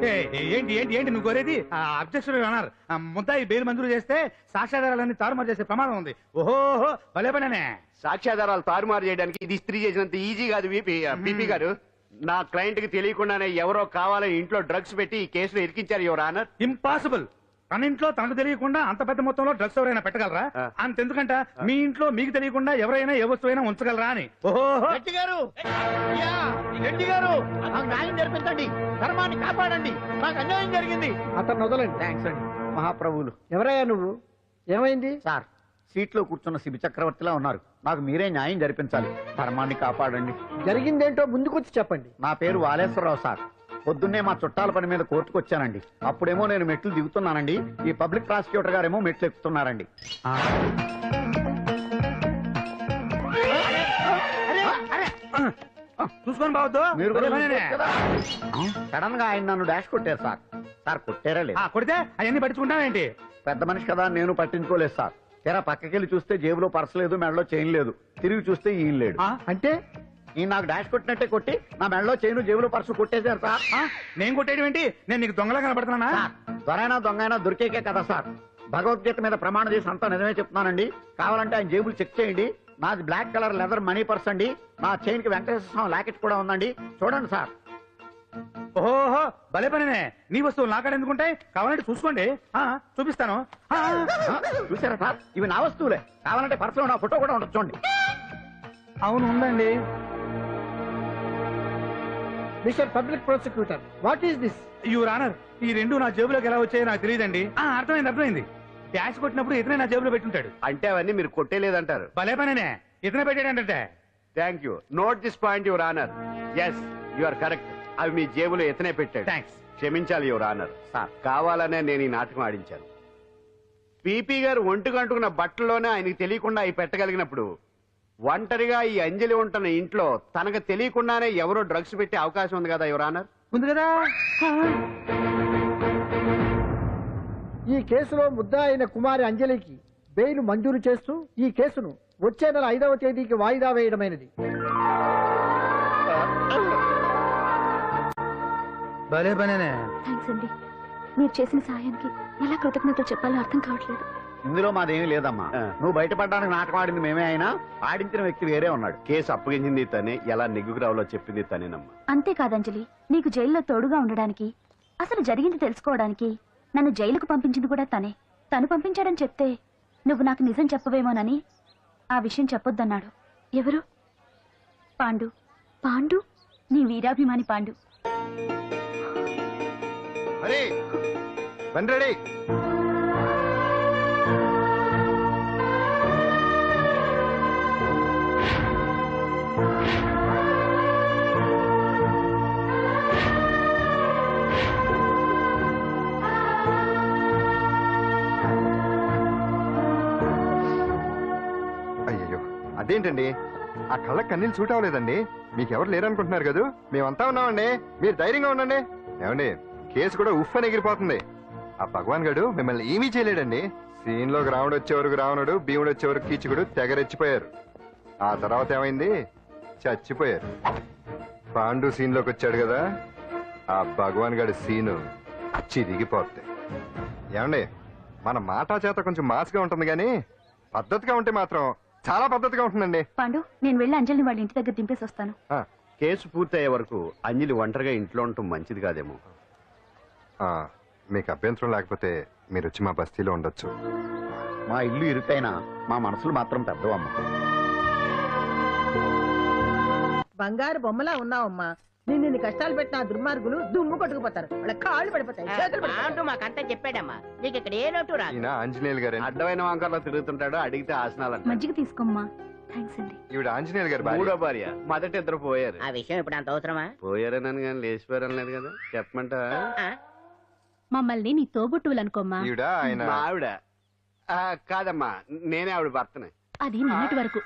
L: ఏంటి ఏంటి ఏంటి నువ్వు కోరేది? అబ్జెక్షన్ అన్నారు. ముద్దాయి బెయిల్ మంజూరు చేస్తే సాక్ష్యాధారాలన్నీ తారుమారు చేసే ప్రమాదం ఉంది. ఓహో భలే పనేనే.
I: సాక్ష్యాధారాలు తారుమారు చేయడానికి ఇది ఇస్త్రీ చేసినంత ఈజీ కాదు బీపీ గారు. నా క్లయింట్ కి తెలియకుండానే ఎవరో కావాలని ఇంట్లో డ్రగ్స్ పెట్టి ఈ కేసులో ఇరికించారు యువర్ ఆనర్.
L: ఇంపాసిబుల్. తన ఇంట్లో తనకు తెలియకుండా అంత పెద్ద మొత్తంలో డ్రగ్స్ ఎవరైనా పెట్టగలరా? అంతెందుకంట మీ ఇంట్లో మీకు తెలియకుండా ఎవరైనా ఏ వస్తువైనా ఉంచగలరా అని. ఓహో
F: గారు, నాకు న్యాయం జరిపించండి, ధర్మాన్ని కాపాడండి, నాకు అన్యాయం జరిగింది.
D: అతను వదలండి.
F: థ్యాంక్స్ అండి మహాప్రభువులు.
D: ఎవరయ్యా నువ్వు? ఏమైంది?
F: సార్, సీట్లో కూర్చున్న శిబి చక్రవర్తిలా ఉన్నారు. నాకు మీరే న్యాయం జరిపించాలి, ధర్మాన్ని కాపాడండి.
D: జరిగిందేంటో ముందుకొచ్చి చెప్పండి.
F: నా పేరు వాలేశ్వరరావు సార్. పొద్దున్నే మా చుట్టాల పని మీద కోర్టుకు వచ్చానండి. అప్పుడేమో నేను మెట్లు దిగుతున్నానండి, ఈ పబ్లిక్ ప్రాసిక్యూటర్ గారేమో మెట్లు ఎక్కుతున్నారండి.
L: చూసుకొని బావద్దు.
F: మీరు సడన్ గా ఆయన నన్ను డాష్ కొట్టారు సార్. సార్ కొట్టారా లేదు?
L: కొడితే అవన్నీ పట్టించుకుంటావేంటి?
F: పెద్ద మనిషి కదా, నేను పట్టించుకోలేదు సార్. తెరా పక్కకెళ్ళి చూస్తే జేబులో పర్స్ లేదు, మెడలో చైన్ లేదు. తిరిగి చూస్తే ఈయన లేడు.
D: అంటే
F: ఈయన నాకు డాష్ కొట్టినట్టే కొట్టి నా మెడలో చైన్ జేబులో పర్సు కొట్టేశారు సార్.
L: నేను కొట్టేయడం ఏంటి? నేను నీకు దొంగలా కనబడుతున్నానా?
F: దొరైనా దొంగైనా దొరికేకే కదా సార్. భగవద్గీత మీద ప్రమాణం చేసి అంతా నిజమే చెప్తున్నానండి. కావాలంటే ఆయన జేబులు చెక్ చేయండి. నాది black colour leather money purse అండి. నా చైన్ కి వెంకటేశ్వర స్వామి లాకెట్ కూడా ఉందండి, చూడండి సార్.
L: ఓహో భలే పనినే. నీ వస్తువులు నాకాడ ఎందుకుంటాయి? కావాలంటే చూసుకోండి, చూపిస్తాను.
F: చూసారా సార్, ఇవి నా వస్తువులే. కావాలంటే పర్సులో నా ఫోటో కూడా ఉండొచ్చు చూడండి.
L: అవును ఉందండి.
D: Mister public prosecutor, what is this?
L: Your honour, ఈ రెండు నా జేబులోకి ఎలా వచ్చాయో నాకు తెలియదండి. అర్థమైంది. క్యాష్ కొట్టినప్పుడు ఇతనే నా జేబులో పెట్టుంటాడు.
I: అంటే అవన్నీ మీరు కొట్టేలేదంటారు?
L: భలే పనేనే, ఇతనే పెట్టాడంటే.
I: Thank you. Note this point your honour. Yes, you are correct. అవి మీ జేబులో ఎత్తనే పెట్టాడు.
L: థ్యాంక్స్.
I: క్షమించాలి యువర్ ఆనర్. కావాలనే నేను ఈ నాటకం ఆడించాను. పీపీ గారు ఒంటికంటుకున్న బట్టల్లోనే ఆయనకి తెలియకుండా అవి పెట్టగలిగినప్పుడు ఒంటరిగా ఈ అంజలి ఉంటున్న ఇంట్లో తనకు తెలియకుండానే ఎవరో డ్రగ్స్ పెట్టే అవకాశం ఉంది కదా యువర్ ఆనర్?
L: ఉంది కదా.
D: ఈ కేసులో ముద్దా అయిన కుమారి అంజలికి బెయిల్ మంజూరు చేస్తూ ఈ కేసును వచ్చే నెల 5వ తేదీకి వాయిదా వేయడమైనది.
L: భలే పనేనే.
A: థ్యాంక్స్ అండి. మీరు చేసిన సహాయానికి ఎలా కృతజ్ఞతలు చెప్పాలో అర్థం కావట్లేదు.
F: ఇందులో మాదేమీ లేదమ్మా. నువ్వు బయటపడడానికి నాటకం ఆడింది మేమే అయినా ఆడించిన వ్యక్తి వేరే ఉన్నాడు.
I: కేసు అప్పగించింది తనే, ఎలా నెగ్గుకు రావాలో చెప్పింది తనేనమ్మా.
A: అంతేకాదంజలి, నీకు జైల్లో తోడుగా ఉండడానికి, అసలు జరిగింది తెలుసుకోవడానికి నన్ను జైలుకు పంపించింది కూడా తనే. తను పంపించాడని చెప్తే నువ్వు నాకు నిజం చెప్పవేమోనని ఆ విషయం చెప్పొద్దన్నాడు. ఎవరు? పాండు. పాండు, నీ వీరాభిమాని పాండు.
B: అరే బండి. అయ్యో అదేంటండి, ఆ కళ్ళకి కన్నీళ్ళు సూట్ అవ్వలేదండి. మీకెవరు లేరనుకుంటున్నారు కదా, మేమంతా ఉన్నామండి. మీరు ధైర్యంగా ఉండండి. ఏమండి, కేసు కూడా ఉఫ్ అని ఎగిరిపోతుంది. ఆ భగవాన్ గడు మిమ్మల్ని ఏమీ చేయలేడండి. సీన్ లోకి రావణుడు వచ్చే వరకు రావణుడు, భీముడు వచ్చే వరకు కీచుకుడు తెగరెచ్చిపోయారు. ఆ తర్వాత ఏమైంది? చచ్చిపోయారు. పాండు సీన్ లోకి వచ్చాడు కదా, ఆ భగవాన్ గడి సీను చిరిగిపోద్ది. ఏమండి, మన మాట చేత కొంచెం మాస్గా ఉంటుంది కానీ పద్ధతిగా ఉంటే మాత్రం చాలా పద్ధతిగా ఉంటుందండి.
A: పాండు, నేను వెళ్ళి అంజలిని వాళ్ళ ఇంటి దగ్గర దింపేసి వస్తాను.
I: కేసు పూర్తయ్యే వరకు అంజలి ఒంటరిగా ఇంట్లో ఉండటం మంచిది కాదేమో.
B: మీకు అభ్యంతరం లేకపోతే మీరు వచ్చి మా బస్తీలో ఉండొచ్చు.
F: మా ఇల్లు ఇరుకైనా మా మనసులు మాత్రం పెద్దవమ్మ.
M: బంగారు బొమ్మలా ఉన్నావమ్మా. నిన్ను కష్టాలు పెట్టిన దుర్మార్గులు దుమ్ము కొట్టుకుపోతారు, వాళ్ళ కాళ్ళు పడిపోతాయి, చేతులు పడిపోతాయి.
E: అంటూ మాకంతా చెప్పాడమ్మా. నీకు ఇక్కడ ఏ లోటు రాదు.
B: ఈయన ఆంజనేయులు గారు
I: అడ్డమైన వంకర్లో తిరుగుతుంటాడు, అడిగితే ఆసనాలు
A: మజ్జిగ తీసుకోమ్మా. థ్యాంక్స్ అండి.
B: ఈవిడ ఆంజనేయులు గారు
I: మూడో భార్య. మొదటి ఇద్దరు పోయారు.
E: ఆ విషయం ఇప్పుడు అంత అవసరమా?
I: పోయారనని కానీ లేచిపోయారని లేదు కదా, చెప్పమంటా?
G: మమ్మల్ని నీ తోబుట్టువులు అనుకోమ్మా.
B: ఈవిడ ఆయన
I: మా ఆవిడ కాదమ్మా, నేనే ఆవిడ భర్తనే.
G: అది నిన్నటి వరకు.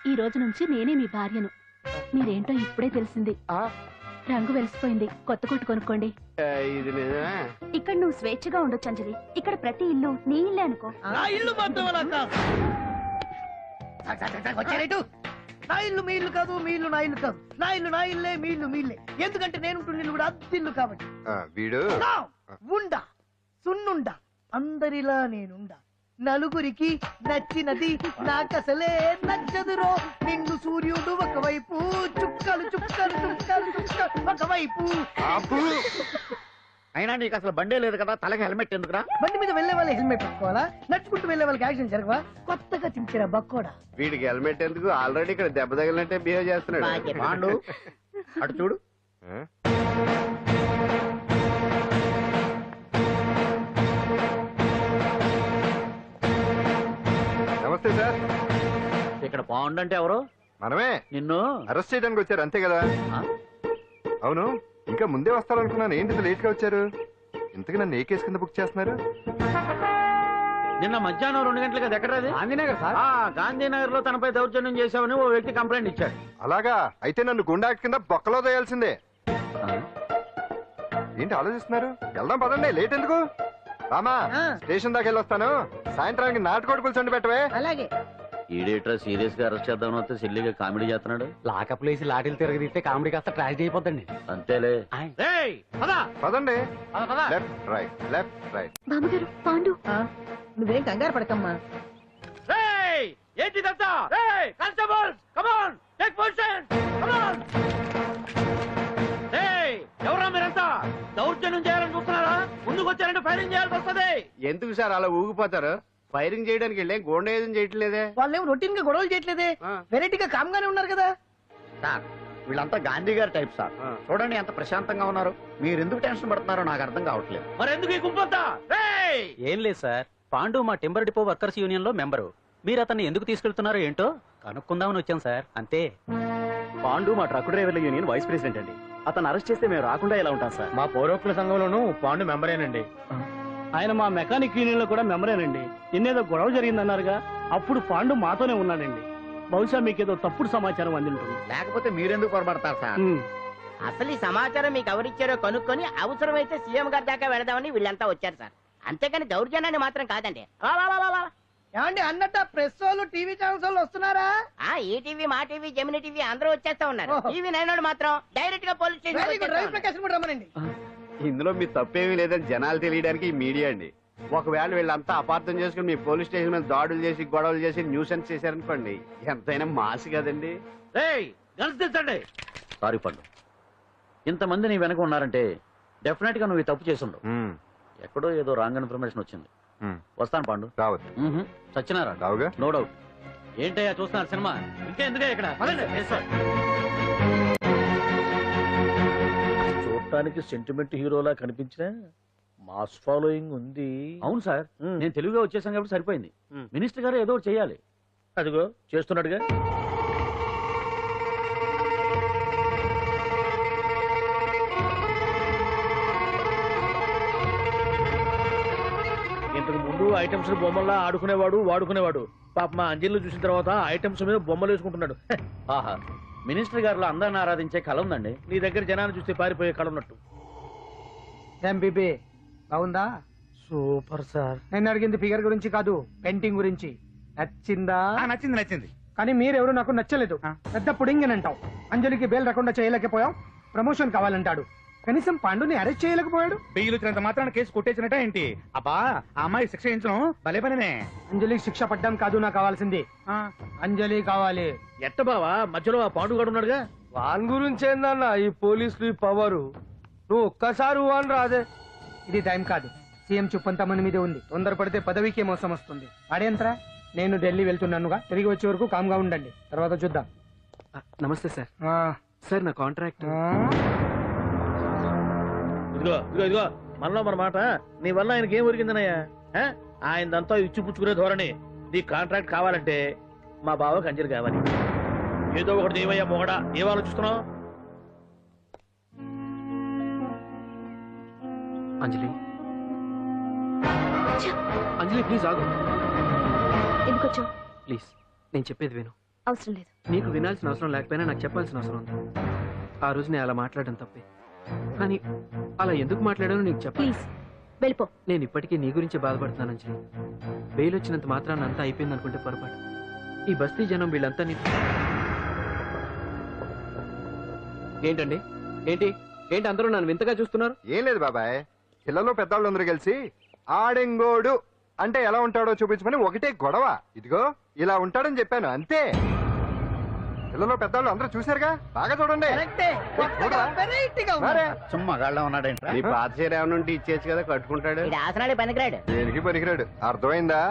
G: ఈ రోజు నుంచి నేనే మీ భార్యను. మీరేంటో ఇప్పుడే తెలిసింది. రంగు వెలిసిపోయింది, కొత్త కొట్టు కొనుక్కోండి.
I: ఇది నిజమే.
A: ఇక్కడ నువ్వు స్వేచ్ఛగా ఉండొచ్చు అంజలి. ఇక్కడ ప్రతి ఇల్లు నీ ఇల్లే అనుకో.
F: నా ఇల్లు మాత్రం అలా కాదు. వచ్చారేటు? నా ఇల్లు మీ ఇల్లు కాదు, మీ ఇల్లు నా ఇల్లు కాదు. నా ఇల్లు నా ఇల్లే, మీ ఇల్లు మీ ఇల్లే. ఎందుకంటే నేను ఇల్లు కూడా అద్దిల్లు కాబట్టి.
B: వీడు
F: ఉండా సున్నుండా అందరిలా నేనుండా. నలుగురికి నచ్చినది నాకసలే నచ్చదురో. నిన్ను సూర్యుడు ఒకవైపు, చుక్కలు చుక్కలు చుక్కలు చుక్కలు ఒకవైపు.
C: అయినా నీకు అసలు బండే లేదు కదా, తలకి హెల్మెట్ ఎందుకురా?
F: బండి మీద వెళ్లే వాళ్ళు హెల్మెట్ పెట్టుకోవాలా? నడుచుకుంటూ వెళ్లే వాళ్ళకి యాక్షన్ జరగవా? కొత్తగా తింటారా బక్కోడా?
I: వీడికి హెల్మెట్ ఎందుకు? ఆల్రెడీ ఇక్కడ దెబ్బ తగిలినట్టే బిహేవ్ చేస్తున్నాడు.
C: పాండు అటు చూడు.
B: నమస్తే సార్.
C: ఇక్కడ పాండు అంటే ఎవరు?
B: మనమే.
C: నిన్ను
B: అరెస్ట్ చేయడానికి వచ్చారు అంతే కదా? అవును, ఇంకా ముందే వస్తారనుకున్నాను. ఏంటి లేట్ గా వచ్చారు? ఇంతకు నన్ను ఏ కేసు కింద బుక్ చేస్తున్నారు?
C: నిన్న మధ్యాహ్నం 2 గంటలకు ఎక్కడది?
D: గాంధీనగర్ సార్.
C: గాంధీనగర్ లో తనపై దౌర్జన్యం చేశామని ఓ వ్యక్తి కంప్లైంట్ ఇచ్చాడు.
B: అలాగా? అయితే నన్ను గుండా కింద బొక్కలో తోయాల్సిందే. ఏంటి ఆలోచిస్తున్నారు? వెళ్దాం పదండి, లేట్ ఎందుకు? రామా, స్టేషన్ దాకా వెళ్ళొస్తాను. సాయంత్రానికి నాటుకోడి పులుసు వండి పెట్టవే.
F: అలాగే.
C: ఈడేట్రా సీరియస్ గా అరెస్ట్ చేద్దామని వస్తే సిల్లిగా కామెడీ చేస్తున్నాడు.
D: లాకప్ లేసి లాఠీలు తిరగదీస్తే కామెడీ కాస్త ట్రాజడీ అయిపోద్దండి.
C: అంతేలే.
B: పదండి. Left right, left right.
A: బామ్మగారు, పాండు.
M: నువ్వేం కంగారు పడకమ్మా.
C: ఏంటిదంతా? Constables, come on, take position, come on. ఎవరా మీరంతా? దౌర్జన్యం చేయాలని చూస్తున్నారా? ముందుకు వచ్చారంటే ఫైరింగ్ చేయాల్సి వస్తుంది.
I: ఎందుకు సార్ అలా ఊగిపోతారు? ఫైరింగ్ చేయడానికి వెళ్ళే గోండేజం చేయట్లేదే.
F: వాళ్ళేం రొటీన్ గా గొడవలు చేయట్లేదే, వెరైటీగా కామ్గానే ఉన్నారు కదా
C: సార్. వీళ్ళంతా గాంధీ గారి టైప్ సార్. చూడండి ఎంత ప్రశాంతంగా ఉన్నారు. మీరు ఎందుకు టెన్షన్ పడుతున్నారో నాకు అర్థం కావట్లేదు. మరి ఎందుకు ఈ గుంపంతా? ఏం లేదు సార్, పాండు మా టింబర్ డిపో వర్కర్స్ యూనియన్ లో మెంబరు. మీరు అతన్ని ఎందుకు తీసుకెళ్తున్నారో ఏంటో కనుక్కుందామని వచ్చాం సార్, అంతే. పాండు మా ట్రక్ డ్రైవర్ల యూనియన్ వైస్ ప్రెసిడెంట్ అండి. అతను అరెస్ట్ చేస్తే మేము రాకుండా ఎలా ఉంటాం సార్?
D: మా పౌరోక్తుల సంఘంలోనూ పాండు మెంబరేనండి. ఆయన మా మెకానిక్ యూనియన్ లో కూడా మెంబరేనండి. నిన్నేదో గొడవ జరిగిందన్నారుగా, అప్పుడు పాండు మాతోనే ఉన్నాడండి. బహుశా మీకేదో తప్పుడు సమాచారం అందింటుంది.
C: లేకపోతే మీరెందుకు పొరపడతారు సార్?
E: అసలు ఈ సమాచారం మీకు ఎవరిచ్చారో కనుక్కొని అవసరమైతే సీఎం గారి దాకా వెళదామని వీళ్ళంతా వచ్చారు సార్. అంతేకాని దౌర్జన్యాన్ని మాత్రం కాదండి.
F: ఏమండి అన్నట్టు ప్రెస్ వాళ్ళు టీవీ ఛానల్స్ వాళ్ళు వస్తున్నారా?
E: ఈ టీవీ, మా టీవీ, జెమిని టీవీ అందరూ వచ్చేస్తా ఉన్నారు. టీవీ 9 మాత్రం డైరెక్ట్ గా పోలీస్
F: స్టేషన్ రమ్మనండి.
I: ఇందులో మీ తప్పేమీ లేదని జనాలు తెలియడానికి ఈ మీడియా అండి. ఒకవేళ వీళ్ళంతా అపార్థం చేసుకుని మీ పోలీస్ స్టేషన్ మీద దాడులు చేసి గొడవలు చేసి న్యూసెన్స్ చేశారనుకోండి, ఎంతైనా మాసి కదండి.
C: సారీ పండు, ఇంతమంది నీ వెనక ఉన్నారంటే డెఫినెట్ గా నువ్వు తప్పు చేసి ఉండవు. ఎక్కడో ఏదో రాంగ్ ఇన్ఫర్మేషన్ వచ్చింది. వస్తాను పాండు.
B: రావచ్చు.
C: సచ్చినారా?
B: రావుగా.
C: No doubt. ఏంటయ్యా చూస్తున్నారు సినిమా? ఇంకా ఎందుకే ఇక్కడ?
H: చూడటానికి సెంటిమెంట్ హీరోలా కనిపించిన మాస్ ఫాలోయింగ్ ఉంది.
C: అవును సార్, నేను తెలుగుగా వచ్చేసాను కాబట్టి సరిపోయింది. మినిస్టర్ గారు ఏదో చేయాలి.
H: అదిగో చేస్తున్నాడుగా. ఇంతకు ముందు ఐటమ్స్ బొమ్మల్లా ఆడుకునేవాడు, వాడుకునేవాడు. పాప మా అంజలిని చూసిన తర్వాత ఐటమ్స్ మీద బొమ్మలు వేసుకుంటున్నాడు.
C: ఆహా, మినిస్టర్ గారిలో అందరిని ఆరాధించే కళ ఉందండి.
H: నీ దగ్గర జనాన్ని చూస్తే పారిపోయే కళ ఉన్నట్టు.
F: ఎంబీబీ బాగుందా?
D: Super sir.
F: నేను అడిగింది ఫిగర్ గురించి కాదు, పెయింటింగ్ గురించి. నచ్చిందా?
L: నచ్చింది నచ్చింది.
F: కానీ మీరెవరు నాకు నచ్చలేదు. పెద్ద పుడింగినంటావు. అంజలికి బెయిల్ రాకుండా చేయలేకపోయావు, ప్రమోషన్ కావాలంటాడు. కనీసం పాండుని అరెస్ట్ చేయలేకపోయాడు.
L: బెయిల్ వచ్చినంత మాత్రాన కేసు కొట్టేసినట్ట ఏంటి? అబ్బా, ఆ అమ్మాయి శిక్ష చేయించడం భలే పనినే.
F: అంజలికి శిక్ష పడ్డం కాదు నాకు కావాల్సింది, అంజలి కావాలి.
H: ఎట్ట బావా, మధ్యలో ఆ పాండుగాడు ఉన్నాడుగా.
D: వాన్ గురించి ఏందన్నా ఈ పోలీసులు ఈ పవరు? నువ్వు ఒక్కసారి వాన్ రాదే.
F: ఇది టైం కాదు, సీఎం చుప్పంతా మన మీదే ఉంది. తొందరపడితే పదవికే మోసం వస్తుంది. అడేంతరా, నేను ఢిల్లీ వెళ్తున్నానుగా, తిరిగి వచ్చే వరకు కామ్గా ఉండండి, తర్వాత చూద్దాం.
D: నమస్తే సార్. సార్ నా కాంట్రాక్ట్.
H: ఇదిగో ఇదిగో ఇదిగో మనలో మన మాట. నీ వల్ల ఆయనకి ఏం ఒరిగిందనయ్యా? ఆయనదంతా ఇచ్చిపుచ్చుకునే ధోరణి. నీ కాంట్రాక్ట్ కావాలంటే మా బావకి అంజలి కావాలి. ఏదో ఒకటి ఏమయ్యా మొగడా, ఏం ఆలోచిస్తున్నావు?
D: అంజలి అంజలి ప్లీజ్ ఆగు.
A: ఎందుకొచ్చావు?
D: ప్లీజ్ నేను చెప్పేది విను.
A: అవసరం లేదు.
D: నీకు వినాల్సిన అవసరం లేకపోయినా నాకు చెప్పాల్సిన అవసరం ఉంది. ఆ రోజు నేను అలా మాట్లాడడం తప్పే, కానీ అలా ఎందుకు మాట్లాడానో నీకు చెప్ప.
A: ప్లీజ్ వెళ్ళిపో.
D: నేను ఇప్పటికీ నీ గురించి బాధపడుతున్నాను అంజలి. బెయిల్ వచ్చినంత మాత్రాన్ని అంతా అయిపోయింది అనుకుంటే పొరపాటు. ఈ బస్తీ జనం వీళ్ళంతా ఏంటండి? ఏంటి ఏంటి అందరూ నన్ను వింతగా చూస్తున్నారు?
B: ఏం లేదు బాబాయ్, పిల్లలు పెద్దవాళ్ళందరూ కలిసి ఆడెంగోడు అంటే ఎలా ఉంటాడో చూపించమని ఒకటే గొడవ. ఇదిగో ఇలా ఉంటాడని చెప్పాను అంతే. పిల్లలు పెద్దవాళ్ళు అందరూ చూశారుగా, బాగా చూడండి.
C: మగాళ్ళ ఉన్నాడంటే నీ పాత చీర ఏమైనా ఉంటే ఇచ్చేచ్చు కదా, కట్టుకుంటాడు.
E: ఆసనాలు పనికిరాడు.
B: దేనికి పనికిరాడు, అర్థమైందా?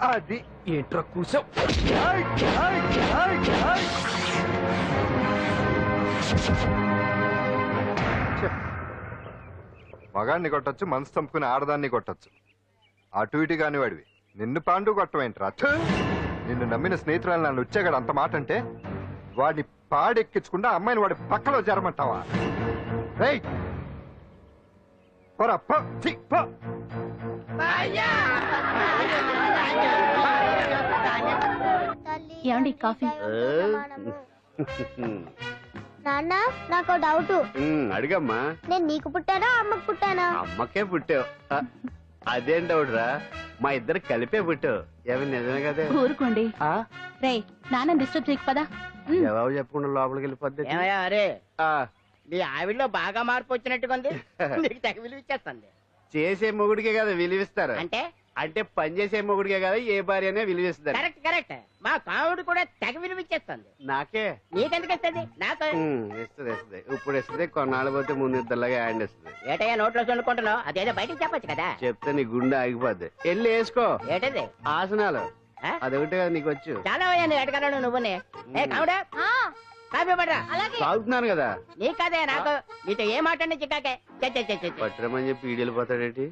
B: అది
D: ఏంట్రా కూర్చో.
B: మగాడిని కొట్టచ్చు, మనసు చంపుకుని ఆడదాన్ని కొట్టచ్చు. అటు ఇటు కాని వాడివి నిన్ను పాండు కొట్టమేంట్రా? నిన్ను నమ్మిన స్నేహితురాలు నన్ను వచ్చాగాడు అంత మాట అంటే వాడిని పాడెక్కించకుండా అమ్మాయిని వాడి పక్కలో జరమంటావా?
A: ఏమండి కాఫీ?
N: నాన్న నాకు డౌట్.
I: అడిగమ్మా.
N: నేను నీకు పుట్టానా అమ్మకు పుట్టానా?
I: అమ్మకే పుట్టావు. అదేం డౌట్ రా, మా ఇద్దరు కలిపే పుట్టావు. ఏమి నిజమే కదా?
A: ఊరుకోండి. రే నాన్న డిస్టర్బ్ చేయకు పదా.
I: జవాబు చెప్పకుండా లోపలికి వెళ్ళిపోద్ది.
E: అరే నీ ఆవిడలో బాగా మార్పు వచ్చినట్టుగా ఉంది. నీకు తెగ విలువ ఇచ్చేస్తుంది.
I: చేసే మొగుడికే కదా విలువిస్తారు.
E: అంటే
I: అంటే పని చేసే మొగుడికే కదా ఏ భార్య అనే విలువిస్తారు.
E: Correct correct. మా కావుడు కూడా తెగ విలువ ఇచ్చేస్తుంది.
I: నాకే?
E: నీకెందుకు ఇస్తుంది? నాకు
I: ఇస్తుంది ఇస్తుంది. ఇప్పుడు ఇస్తుంది, కొన్నాళ్ళు పోతే ముందు ఇద్దరులాగా హ్యాండ్ ఇస్తుంది.
E: ఏటయ్యా నోట్లో చల్లుకుంటున్నావు? అదేదో బయటకు చెప్పొచ్చు కదా.
I: చెప్తే నీ గుండె ఆగిపోద్ది. వెళ్ళి వేసుకో.
E: ఏటది?
I: ఆసనాలు. అదొకటి కదా నీకు వచ్చు.
E: చాలా అయ్యా నువ్వు ఎటకలను నువ్వునే. ఏ కావుడా కాఫీ పడరా.
I: తాగుతున్నాను కదా.
E: నీ కదే నాకు. నీతో ఏ మాట చిక్కాకే.
I: పట్టరమని చెప్పి ఈడు వెళ్ళిపోతాడేటి?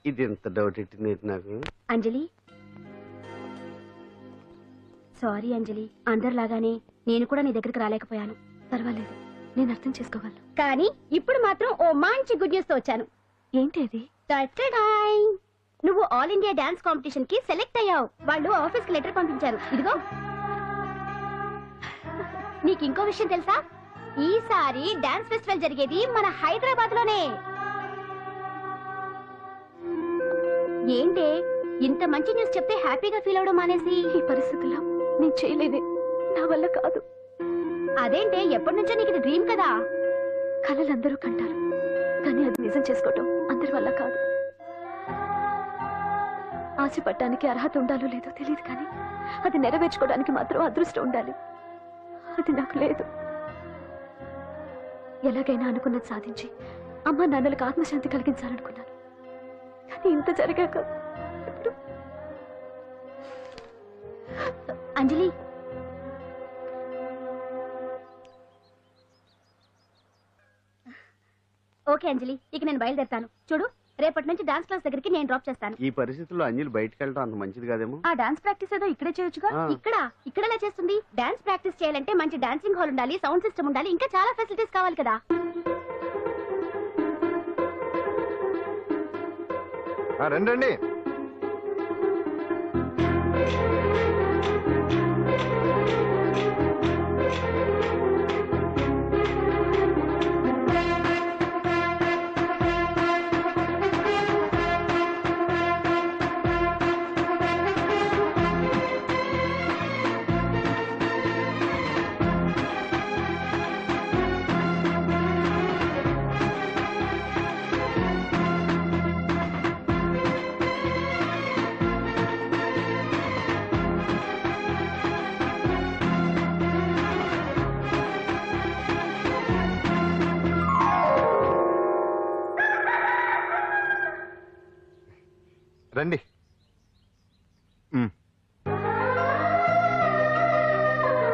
I: ఇది ఎంత డౌట్ ఎట్టింది నాకు.
G: అంజలి సారీ అంజలి, అందరిలాగానే నేను కూడా నీ దగ్గరికి రాలేకపోయాను.
A: పర్వాలేదు, నేను అర్థం చేసుకోగలను.
G: కానీ ఇప్పుడు మాత్రం ఓ మంచి గుడ్ న్యూస్ తో వచ్చాను.
A: ఏంటి అది?
G: నువ్వు ఆల్ ఇండియా డాన్స్ కాంపిటీషన్ కి సెలెక్ట్ అయ్యావు. వాళ్ళు ఆఫీస్ కి లెటర్ పంపించారు. ఇదిగో. నీకు ఇంకో విషయం తెలుసా? ఈసారి డాన్స్ ఫెస్టివల్ జరిగేది మన హైదరాబాద్ లోనే. ఏంటే ఇంత మంచి న్యూస్ చెప్తే హ్యాపీగా ఫీల్ అవడం మానేసి?
A: ఈ పరిస్థితుల్లో నేను చేయలేదే, నా వల్ల కాదు.
G: అదేంటే ఎప్పటి నుంచో నీకు ఇది డ్రీమ్ కదా?
A: కళలు అందరూ కంటారు, కానీ అది నిజం చేసుకోవటం అందరి వల్ల కాదు. ఆశపడటానికి అర్హత ఉండాలో లేదో తెలియదు, కానీ అది నెరవేర్చుకోవడానికి మాత్రం అదృష్టం ఉండాలి. అది నాకు లేదు. ఎలాగైనా అనుకున్నది సాధించి అమ్మ నాన్నలకు ఆత్మశాంతి కలిగించాలనుకున్నాను, కానీ ఇంత జరిగాక
G: అంజలి ఓకే అంజలి, ఇక నేను బయలుదేరుతాను. చూడు, రేపటి నుంచి డాన్స్ క్లాస్ దగ్గరికి నేను డ్రాప్ చేస్తాను.
I: ఈ పరిస్థితుల్లో అంజలి బయటకు వెళ్ళడం అంత మంచిది కాదేమో.
G: ఆ డాన్స్ ప్రాక్టీస్ ఏదో ఇక్కడే చేయొచ్చుగా. ఇక్కడ ఎలా చేస్తుంది? డాన్స్ ప్రాక్టీస్ చేయాలంటే మంచి డాన్సింగ్ హాల్ ఉండాలి, సౌండ్ సిస్టమ్ ఉండాలి, ఇంకా చాలా ఫెసిలిటీస్ కావాలి కదా.
B: రండి. రండి.